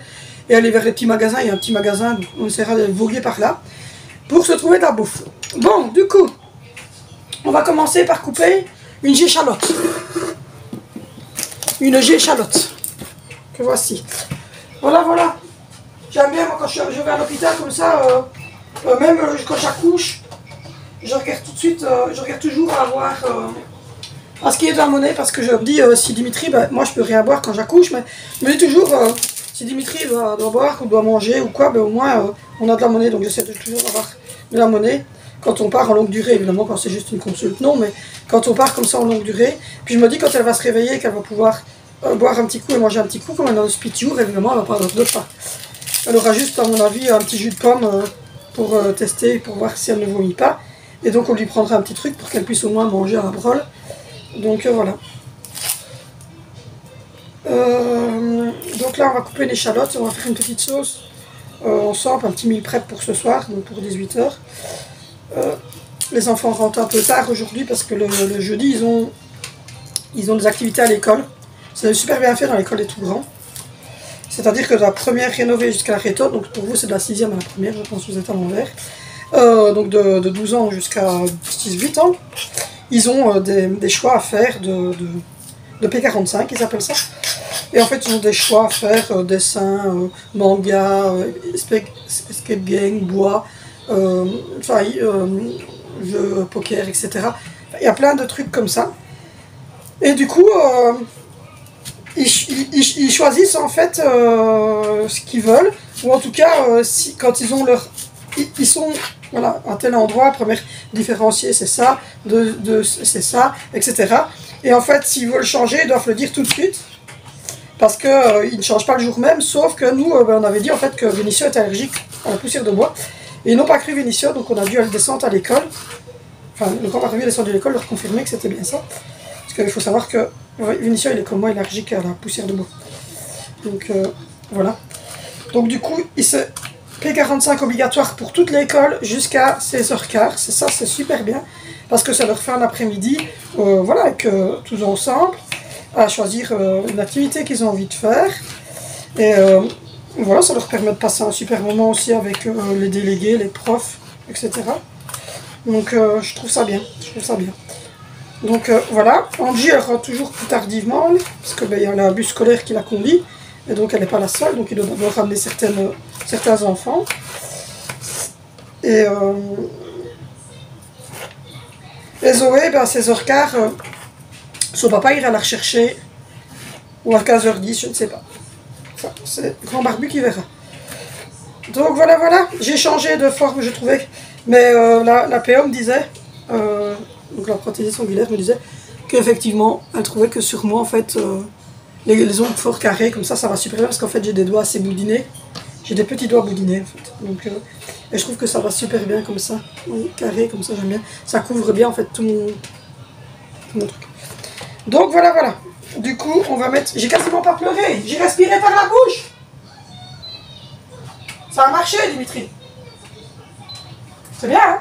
et aller vers les petits magasins. Il y a un petit magasin, on essaiera de voguer par là pour se trouver de la bouffe. Bon, du coup, on va commencer par couper une G-échalote. Une G-échalote. Que voici. Voilà, voilà. J'aime bien, moi, quand je vais à l'hôpital, comme ça, même quand j'accouche, je regarde tout de suite, je regarde toujours à voir à ce qui est de la monnaie, parce que je me dis, si Dimitri, ben, moi, je peux rien boire quand j'accouche, mais je me dis toujours, si Dimitri doit boire ou doit manger ou quoi, ben, au moins, on a de la monnaie, donc j'essaie de toujours avoir de la monnaie quand on part en longue durée, évidemment quand c'est juste une consulte non, mais quand on part comme ça en longue durée, puis je me dis quand elle va se réveiller, qu'elle va pouvoir boire un petit coup et manger un petit coup, comme elle est dans le speed jour, évidemment elle va pas avoir de pas. Elle aura juste à mon avis un petit jus de pomme pour tester, pour voir si elle ne vomit pas, et donc on lui prendra un petit truc pour qu'elle puisse au moins manger à la brole, donc voilà. Donc là on va couper l'échalote, on va faire une petite sauce ensemble, un petit meal prep pour ce soir, donc pour 18h. Les enfants rentrent un peu tard aujourd'hui parce que le jeudi ils ont des activités à l'école. C'est super bien fait dans l'école des tout grands. C'est-à-dire que de la première rénovée jusqu'à la réto, donc pour vous c'est de la 6e à la première, je pense que vous êtes à l'envers. Donc de 12 ans jusqu'à 18 ans, ils ont des choix à faire de P45, ils appellent ça. Et en fait, ils ont des choix à faire, dessin, manga, escape game, bois, jeux, poker, etc. Il y a plein de trucs comme ça. Et du coup, ils choisissent en fait ce qu'ils veulent. Ou en tout cas, quand ils ont leur... Ils sont voilà, à tel endroit, première différencier c'est ça, c'est ça, etc. Et en fait, s'ils veulent changer, ils doivent le dire tout de suite. Parce qu'ils ne changent pas le jour même, sauf que nous, on avait dit en fait que Vinicio était allergique à la poussière de bois. Et ils n'ont pas cru Vinicio, donc on a dû aller descendre à l'école. Enfin, le grand arrivé descendre de l'école, leur confirmer que c'était bien ça. Parce qu'il faut savoir que Vinicio, il est comme moi, allergique à la poussière de bois. Donc voilà. Donc du coup, il se P45 obligatoire pour toute l'école jusqu'à 16h15. C'est ça, c'est super bien. Parce que ça leur fait un après-midi, voilà, avec tous ensemble, à choisir une activité qu'ils ont envie de faire. Et voilà, ça leur permet de passer un super moment aussi avec les délégués, les profs, etc. Donc je trouve ça bien, Donc voilà, Angie elle rentre toujours plus tardivement, parce que y a un bus scolaire qui la conduit, et donc elle n'est pas la seule, donc il doit d'abord ramener certains enfants. Et Zoé, à 16h15, son papa ira la rechercher, ou à 15h10, je ne sais pas. Enfin, c'est le grand barbu qui verra. Donc voilà, j'ai changé de forme, je trouvais. Mais la PO me disait, donc la prothésiste ongulaire me disait, qu'effectivement, elle trouvait que sur moi, en fait, les ongles fort carrés, comme ça va super bien, parce qu'en fait, j'ai des doigts assez boudinés. J'ai des petits doigts boudinés, en fait. Donc, et je trouve que ça va super bien comme ça. Oui, carré, comme ça, j'aime bien. Ça couvre bien, en fait, tout mon truc. Donc voilà. Du coup, on va mettre... J'ai quasiment pas pleuré. J'ai respiré par la bouche. Ça a marché, Dimitri. C'est bien, hein?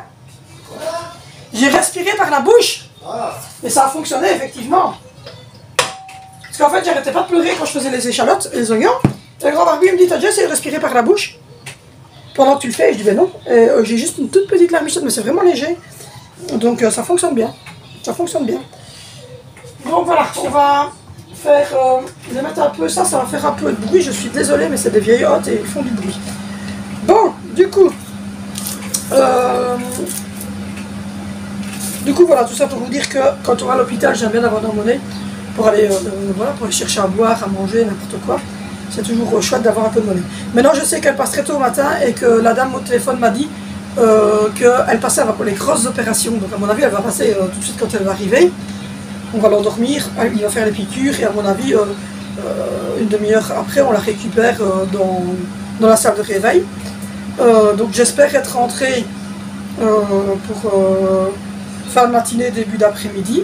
J'ai respiré par la bouche. Et ça a fonctionné, effectivement. Parce qu'en fait, j'arrêtais pas de pleurer quand je faisais les échalotes et les oignons. Et le grand barbu me dit, t'as déjà essayé de respirer par la bouche? Pendant que tu le fais, et je dis, ben non. J'ai juste une toute petite larmichette, mais c'est vraiment léger. Donc ça fonctionne bien. Donc voilà, on va faire... je vais mettre un peu ça va faire un peu de bruit. Je suis désolée, mais c'est des vieilles hôtes et ils font du bruit. Bon, du coup, voilà, tout ça pour vous dire que quand on va à l'hôpital, j'aime bien avoir de la monnaie pour aller, pour aller chercher à boire, à manger, n'importe quoi. C'est toujours chouette d'avoir un peu de monnaie. Maintenant, je sais qu'elle passe très tôt au matin et que la dame au téléphone m'a dit qu'elle passait pour les grosses opérations. Donc à mon avis, elle va passer tout de suite quand elle va arriver. on va l'endormir, il va faire les piqûres et à mon avis, une demi-heure après, on la récupère dans la salle de réveil. Donc j'espère être rentrée pour fin de matinée, début d'après-midi.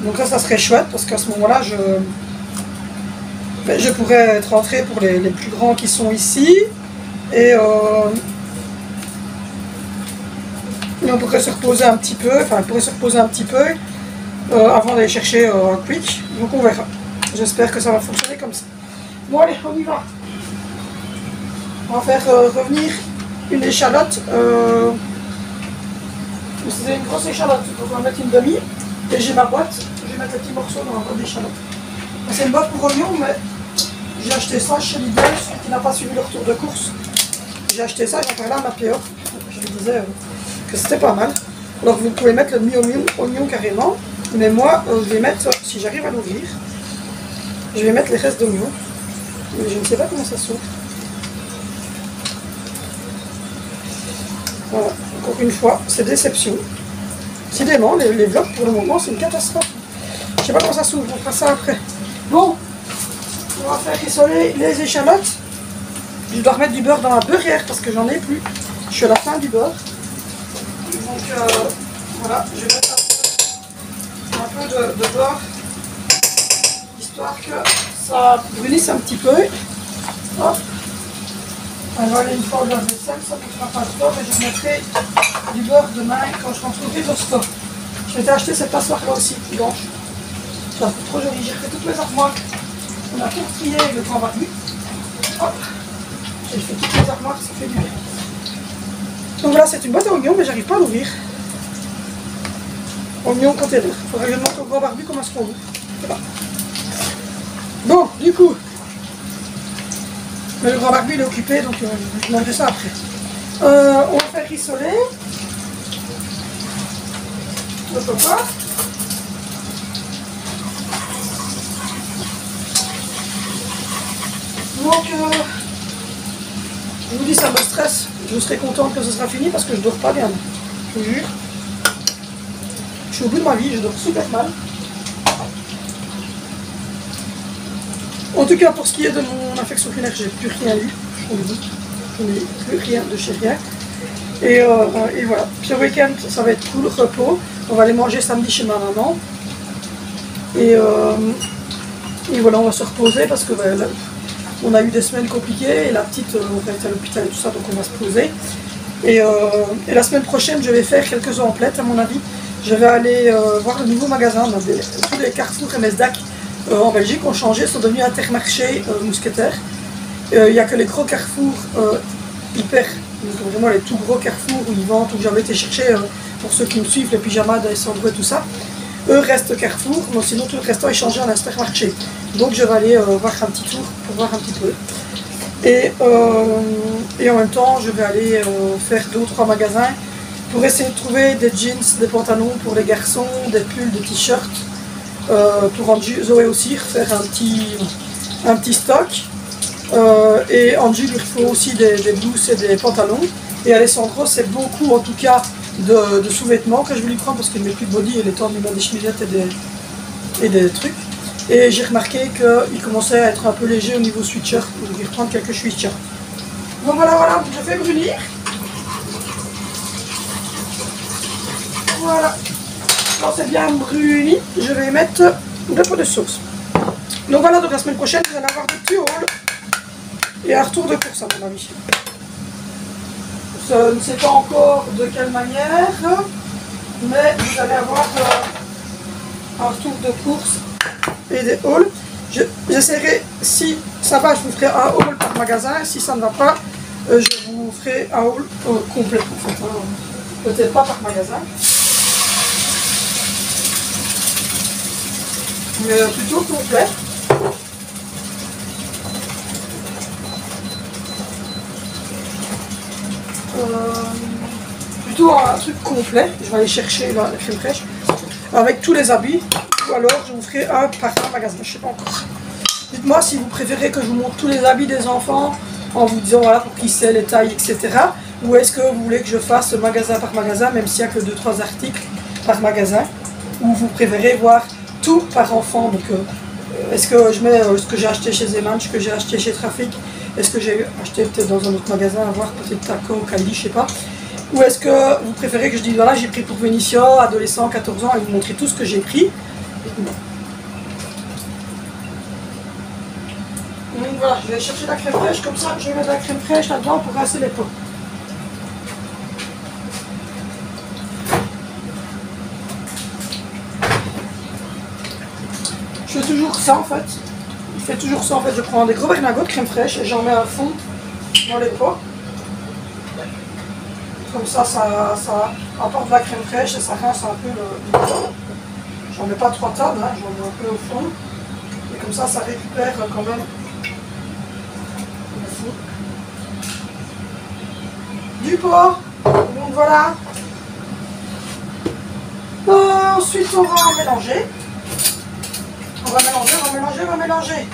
Donc là, ça serait chouette parce qu'à ce moment-là, je pourrais être rentrée pour les plus grands qui sont ici. Et on pourrait se reposer un petit peu, avant d'aller chercher un quick. Donc on verra. J'espère que ça va fonctionner comme ça. Bon allez, on y va. On va faire revenir une échalote. C'était une grosse échalote, donc on va mettre une demi. Et j'ai ma boîte, je vais mettre les petits morceaux dans la boîte d'échalote. C'est une boîte pour oignons, mais j'ai acheté ça chez Lidl, celui qui n'a pas suivi le retour de course. J'ai acheté ça, j'en parlais à ma PO. Je lui disais que c'était pas mal. Alors vous pouvez mettre le demi-oignon carrément, mais moi je vais mettre, si j'arrive à l'ouvrir, je vais mettre les restes d'oignons. Mais je ne sais pas comment ça s'ouvre. Voilà, encore une fois, c'est déception. Décidément, les vlogs pour le moment c'est une catastrophe. Je ne sais pas comment ça s'ouvre, on fera ça après. Bon, on va faire rissoler les échalotes. Je dois remettre du beurre dans la beurrière parce que j'en ai plus. Je suis à la fin du beurre. Donc voilà, je vais mettre un peu de beurre, histoire que ça brunisse un petit peu. Hop. On va aller une fois au lave-vaisselle, ça ne fera pas de beurre et je mettrai du beurre demain quand je rentrerai au store. Je m'étais acheté cette passoire là aussi, blanche. Ça fait trop joli, j'ai refait toutes mes armoires. On a tout trié avec le grand barbu. Hop. J'ai fait toutes les armoires, ça fait du bien. Donc voilà, c'est une boîte à oignons, mais j'arrive pas à l'ouvrir. Oignon container. Il faudrait que je demande au grand barbu comment est-ce qu'on ouvre. Voilà. Bon, du coup. Mais le grand barbu il est occupé, donc je demanderai ça après. On va faire rissoler. Le papa. Donc, je vous dis, ça me stresse. Je serai contente que ce sera fini parce que je dors pas bien. Je vous jure. Je suis au bout de ma vie, je dors super mal. En tout cas, pour ce qui est de mon infection urinaire, j'ai plus rien eu. Je n'ai plus rien de chez rien. Et voilà. Puis ce week-end, ça va être cool, repos. On va aller manger samedi chez ma maman. Et voilà, on va se reposer parce que là, on a eu des semaines compliquées et la petite, on va être à l'hôpital et tout ça, donc on va se poser. Et la semaine prochaine, je vais faire quelques emplettes à mon avis. Je vais aller voir le nouveau magasin. Tous les Carrefour et Mesdac en Belgique ont changé, sont devenus Intermarché Mousquetaire. Il n'y a que les gros Carrefour hyper, donc vraiment les tout gros Carrefour où ils vendent, où j'avais été chercher pour ceux qui me suivent, les pyjamas d'Alessandro et tout ça. Eux restent Carrefour, mais sinon tout le restant est changé en Intermarché. Donc je vais aller voir un petit tour pour voir un petit peu. Et en même temps, je vais aller faire 2 ou 3 magasins pour essayer de trouver des jeans, des pantalons pour les garçons, des pulls, des t-shirts. Pour Angie, Zoé aussi, refaire un petit stock. Et Angie, il faut aussi des blouses et des pantalons. Et Alessandro, c'est beaucoup en tout cas de sous-vêtements que je vais lui prendre parce qu'il ne met plus de body et les temps de lui mettre des cheminettes et des trucs. Et j'ai remarqué qu'il commençait à être un peu léger au niveau sweatshirt, donc je vais reprendre quelques sweatshirts. Donc voilà, je fais brunir. Voilà. Quand c'est bien bruni, je vais mettre 2 pots de sauce. Donc voilà, donc la semaine prochaine, vous allez avoir des petits hauls et un retour de course à mon avis. Je ne sais pas encore de quelle manière, mais vous allez avoir un retour de course et des hauls. J'essaierai, si ça va, je vous ferai un haul par magasin. Si ça ne va pas, je vous ferai un haul complet en fait. Peut-être pas par magasin. Mais plutôt complet. Plutôt un truc complet. Je vais aller chercher la crème fraîche avec tous les habits, ou alors je vous ferai un par un magasin, je ne sais pas encore. Dites-moi si vous préférez que je vous montre tous les habits des enfants en vous disant voilà pour qui c'est, les tailles, etc. Ou est-ce que vous voulez que je fasse magasin par magasin, même s'il n'y a que 2-3 articles par magasin, ou vous préférez voir tout par enfant. Donc, est-ce que je mets ce que j'ai acheté chez Zeman, ce que j'ai acheté chez Trafic, est-ce que j'ai acheté peut-être dans un autre magasin, à voir peut-être Taco, Cali, je sais pas. Ou est-ce que vous préférez que je dise voilà, j'ai pris pour Benicio, adolescent, 14 ans, et vous montrer tout ce que j'ai pris. Bon. Donc voilà, je vais chercher la crème fraîche, comme ça je vais mettre la crème fraîche là-dedans pour rincer les pots. Je fais toujours ça en fait. Je fais toujours ça en fait. Je prends des gros berlingots de crème fraîche et j'en mets à fond dans les pots. Comme ça apporte de la crème fraîche et ça rince un peu le pot. J'en mets pas 3 tonnes, hein, j'en mets un peu au fond. Et comme ça récupère quand même le fond du pot. Donc voilà. Ensuite on va mélanger. On va mélanger.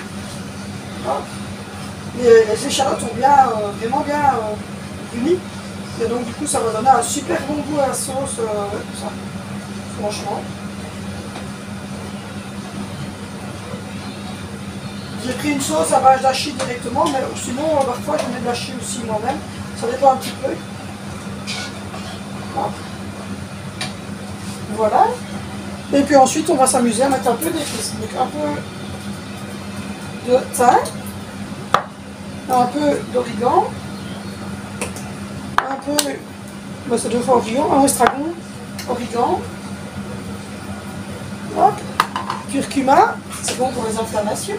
Les échalotes ont vraiment bien uni. Et donc du coup ça va donner un super bon goût à la sauce. Ça. Franchement. J'ai pris une sauce à base d'achi directement, mais sinon parfois je mets de l'achi aussi moi-même. Ça dépend un petit peu. Voilà. Et puis ensuite on va s'amuser à mettre un peu d'épices. Donc un peu de thym, un peu d'origan, un peu, c'est 2 fois origan, un estragon, origan, hop, curcuma, c'est bon pour les inflammations,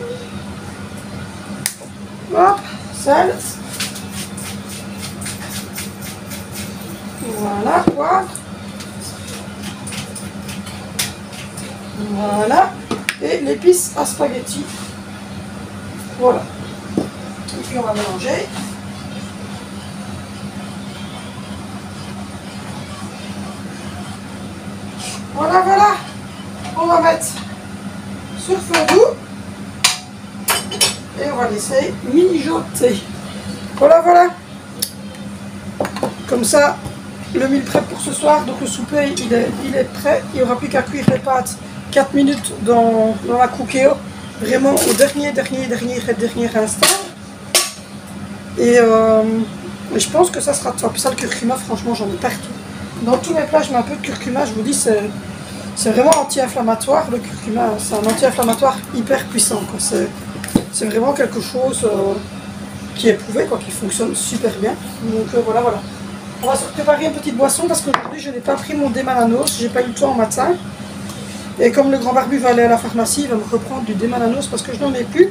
hop, sel, voilà, poivre, voilà, et l'épice à spaghetti, voilà. Et puis on va mélanger. Voilà, voilà. On va mettre sur feu doux et on va laisser mijoter. Voilà, voilà. Comme ça, le meal prep pour ce soir, donc le souper, il est prêt. Il n'y aura plus qu'à cuire les pâtes 4 minutes dans la cookéo, vraiment au dernier instant. Et je pense que ça sera top. Ça, le curcuma, franchement, j'en ai partout. Dans tous mes plats, je mets un peu de curcuma. Je vous dis, c'est vraiment anti-inflammatoire. Le curcuma, c'est un anti-inflammatoire hyper puissant. C'est vraiment quelque chose qui est prouvé, qui fonctionne super bien. Donc voilà, voilà. On va se préparer une petite boisson parce qu'aujourd'hui, je n'ai pas pris mon Démananos. J'ai pas eu le temps en matin. Et comme le grand barbu va aller à la pharmacie, il va me reprendre du Démananos parce que je n'en ai plus.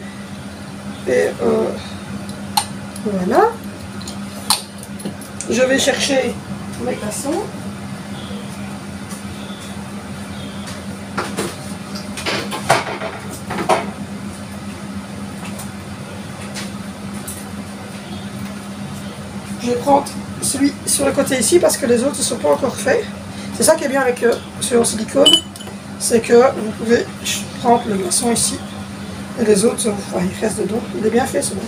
Et voilà. Je vais chercher mes glaçons. Je vais prendre celui sur le côté ici parce que les autres ne sont pas encore faits. C'est ça qui est bien avec celui en silicone, c'est que vous pouvez prendre le glaçon ici et les autres, il reste dedans. Il est bien fait celui-là.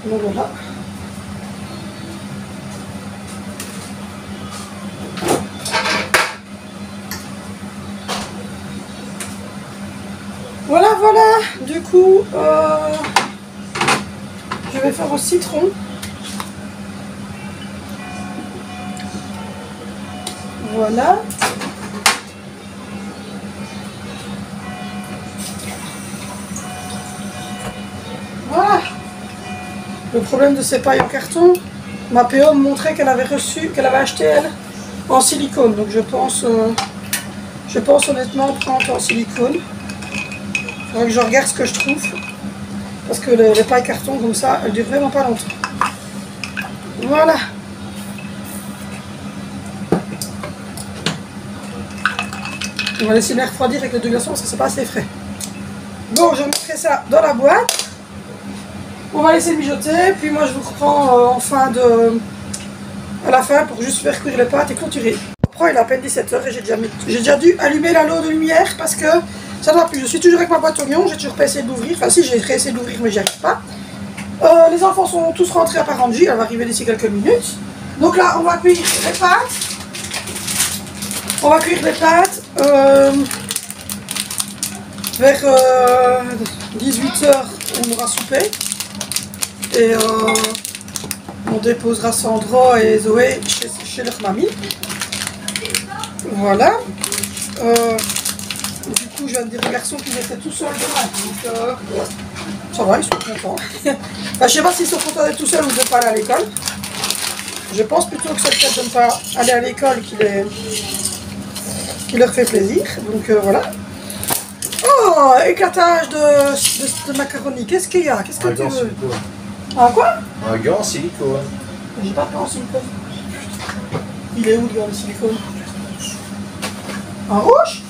Donc voilà. Voilà, voilà. Du coup, je vais faire au citron. Voilà. Voilà. Le problème de ces pailles en carton, ma PO me montrait qu'elle avait acheté elle en silicone. Donc je pense honnêtement prendre en silicone. Il faudrait que je regarde ce que je trouve. Parce que les pailles carton comme ça, elles durent vraiment pas longtemps. Voilà. On va laisser les refroidir avec les 2 glaçons parce que c'est pas assez frais. Bon, je mettrai ça dans la boîte. On va laisser mijoter. Puis moi, je vous reprends à la fin pour juste faire cuire les pâtes et clôturer. Il est à peine 17 h et j'ai déjà dû allumer la lot de lumière parce que ça ne va plus. Je suis toujours avec ma boîte oignon. J'ai toujours pas essayé d'ouvrir. Enfin, si, j'ai essayé d'ouvrir, mais j'y arrive pas. Les enfants sont tous rentrés à part Angie. Elle va arriver d'ici quelques minutes. Donc là, on va cuire les pâtes. On va cuire les pâtes Vers 18h, on aura soupé. Et on déposera Sandra et Zoé chez leur mamie. Voilà. Du coup, je viens de dire aux garçons qu'ils étaient tout seuls demain. Donc, ça va, ils sont contents. Enfin, je sais pas s'ils sont contents d'être tout seuls ou de ne pas aller à l'école. Je pense plutôt que c'est le fait de ne pas aller à l'école qui leur fait plaisir. Donc, voilà. Oh, éclatage de macaroni. Qu'est-ce qu'il y a? Qu'est-ce que tu veux? Ah, quoi? Un gant en silicone. J'ai pas de gant en silicone. Il est où le gant de silicone? En rouge?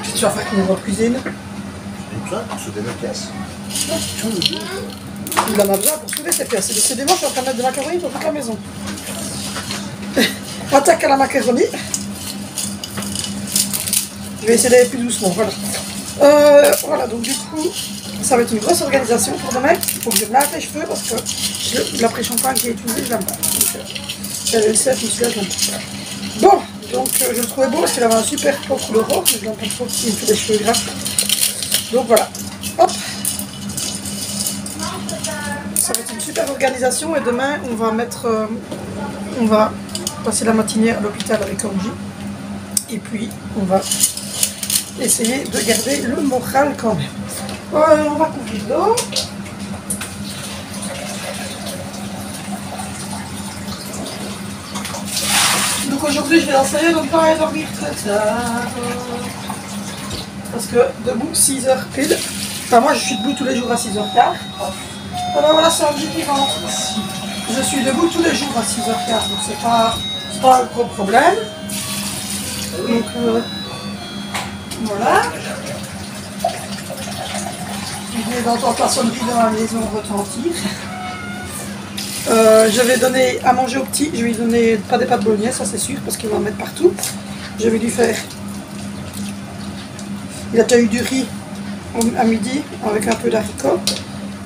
Qu'est-ce que tu vas faire avec mon cuisine? J'ai besoin pour souder mes pièces. Il en a besoin pour souder ses pièces. Décidément, je suis en train de mettre de macaroni pour toute la maison. Attaque à la macaroni. Je vais essayer d'aller plus doucement, voilà. Voilà, donc du coup, ça va être une grosse organisation pour demain. Il faut que je me lave les cheveux parce que l'après-shampoing qui est utilisé, je l'aime pas. J'avais le set, mais celui-là, je l'aime pas. Bon, donc je le trouvais beau parce qu'il avait un super pot couleur rose, mais je l'aime pas trop parce qu'il me fait des cheveux gras. Donc voilà, hop. Ça va être une super organisation et demain, on va passer la matinée à l'hôpital avec Angie. Et puis, on va essayer de garder le moral quand même. On va couvrir l'eau. Donc aujourd'hui, je vais essayer de ne pas aller dormir très tard. Parce que debout, 6h pile. Enfin, moi, je suis debout tous les jours à 6h15. Alors voilà, c'est Angie qui rentre. Je suis debout tous les jours à 6h15, donc c'est pas un gros problème. Donc voilà. Je vais d'entendre la sonnerie dans la maison retentir. Je vais donner à manger au petit. Je vais lui donner pas des pâtes bolognaise, ça c'est sûr, parce qu'il va en mettre partout. Je vais lui faire. Il a déjà eu du riz à midi avec un peu d'haricots.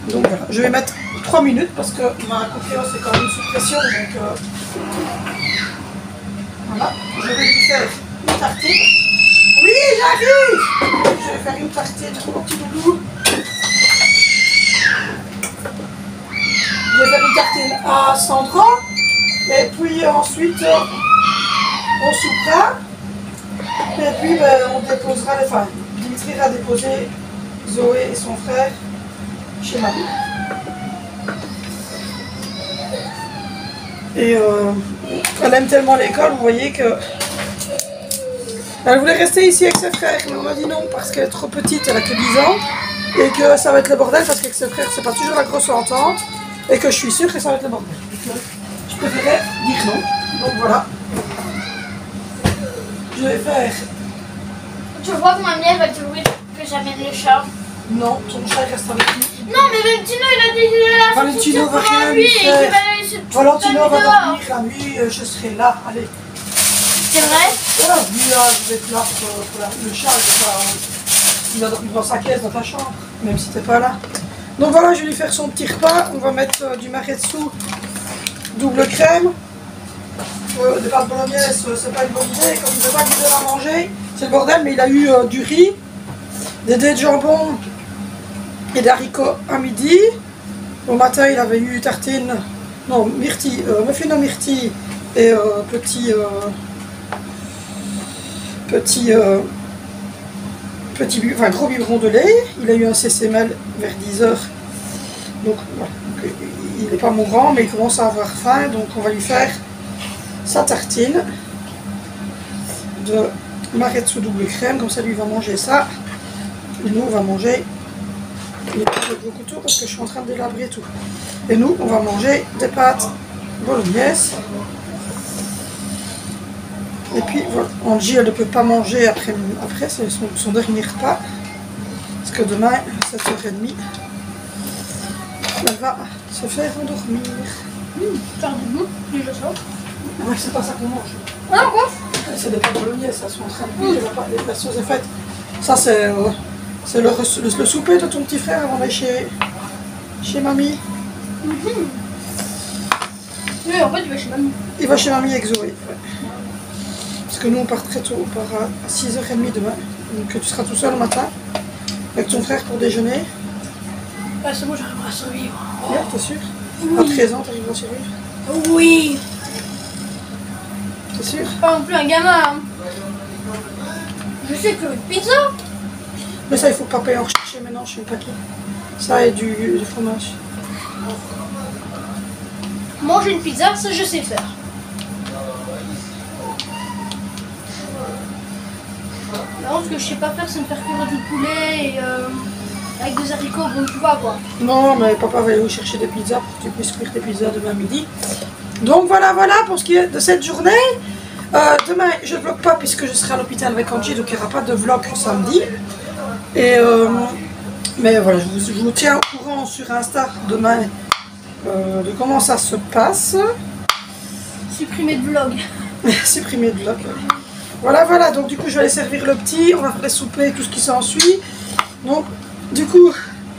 Donc voilà, je vais mettre 3 minutes parce que ma confiance est quand même sous pression. Donc voilà, je vais lui faire une tartine. Oui, j'arrive! Je vais faire une tartine au petit doudou. Je vais faire une tartine à Sandra. Et puis ensuite, on soupera. Et puis on déposera les femmes. Dimitri va déposer Zoé et son frère chez mamie. Et elle aime tellement l'école, vous voyez que elle voulait rester ici avec ses frères, mais on m'a dit non parce qu'elle est trop petite, elle a que 10 ans, et que ça va être le bordel parce qu'avec ses frères c'est pas toujours la grosse entente, et que je suis sûre que ça va être le bordel. Donc, je préférais dire non, donc voilà. Je vais faire... Tu vois que mamie elle va te dire que j'amène le chat. Non, ton chat reste avec nous. Non mais Valentino il a dit qu'il allait la Valentino va rien lui lui et qu'il faire. va aller se Valentino va dehors. dormir, la nuit je serai là, allez. C'est vrai? Voilà, lui là, je vais être là pour le chat, il va dormir dans sa caisse, dans ta chambre, même si t'es pas là. Donc voilà, je vais lui faire son petit repas, on va mettre du maretsu double crème. Des pâtes bolognaise, c'est pas une bonne idée, comme il ne veut pas qu'il donne à manger, c'est le bordel, mais il a eu du riz, des dés de jambon et d'haricots à midi. Au matin, il avait eu tartine, non, myrtille, muffin aux myrtilles et gros biberon de lait. Il a eu un CCML vers 10h. Donc voilà, il n'est pas mourant, mais il commence à avoir faim, donc on va lui faire sa tartine de maretsu double crème, comme ça lui va manger ça. Et nous on va manger les pâtes de gros couteau parce que je suis en train de délabrer tout. Et nous on va manger des pâtes bolognaise. Et puis voilà, Angie elle ne peut pas manger après c'est son dernier repas. Parce que demain à 7h30 elle va se faire endormir. Faire du goût, déjà ça. Ouais, c'est pas ça qu'on mange. Ah quoi? C'est des pâtes bolognaise, ça sont en train de cuire, la sauce est faite. Ça c'est le souper de ton petit frère avant d'aller chez mamie. Oui, en fait, il va chez mamie. Il va chez mamie avec Zoé. Ouais. que nous on part très tôt, on part à 6h30 demain. Donc tu seras tout seul le matin avec ton frère pour déjeuner. Ouais, c'est bon, j'arriverai à survivre. Ouais, t'es sûr? Oui. À 13 ans, t'arriveras à survivre? Oui. T'es sûr? Pas non plus un gamin. Hein. Je sais que pizza. Mais ça, il faut pas payer en rechercher maintenant chez le paquet. Ça et du fromage. Manger une pizza, ça je sais faire. Non, ce que je sais pas faire, c'est me faire cuire du poulet et avec des haricots, bon tu vois quoi. Non, mais papa va aller chercher des pizzas pour que tu puisses cuire tes pizzas demain midi. Donc voilà pour ce qui est de cette journée. Demain, je ne vlog pas puisque je serai à l'hôpital avec Angie, donc il n'y aura pas de vlog samedi. Et mais voilà, je vous tiens au courant sur Insta demain de comment ça se passe. Supprimer de vlog. Supprimer de vlog. Voilà, donc du coup je vais aller servir le petit, on va faire les soupers, tout ce qui s'ensuit. Donc du coup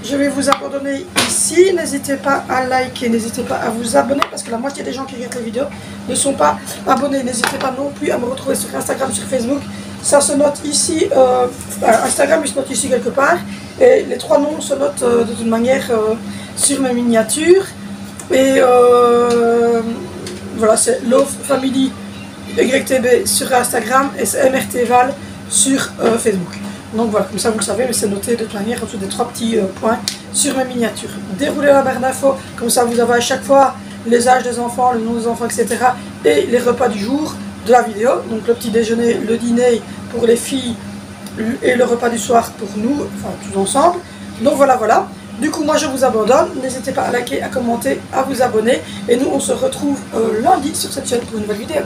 je vais vous abandonner ici, n'hésitez pas à liker, n'hésitez pas à vous abonner parce que la moitié des gens qui regardent les vidéos ne sont pas abonnés. N'hésitez pas non plus à me retrouver sur Instagram, sur Facebook, ça se note ici, Instagram il se note ici quelque part et les 3 noms se notent de toute manière sur mes miniatures et voilà, c'est Love Family YTB sur Instagram et c'est MRTval sur Facebook. Donc voilà, comme ça vous le savez, mais c'est noté de toute manière en dessous des 3 petits points sur mes miniatures. Déroulez la barre d'infos, comme ça vous avez à chaque fois les âges des enfants, le nom des enfants, etc. et les repas du jour de la vidéo. Donc le petit déjeuner, le dîner pour les filles et le repas du soir pour nous, enfin tous ensemble. Donc voilà. Du coup, moi je vous abandonne. N'hésitez pas à liker, à commenter, à vous abonner. Et nous, on se retrouve lundi sur cette chaîne pour une nouvelle vidéo.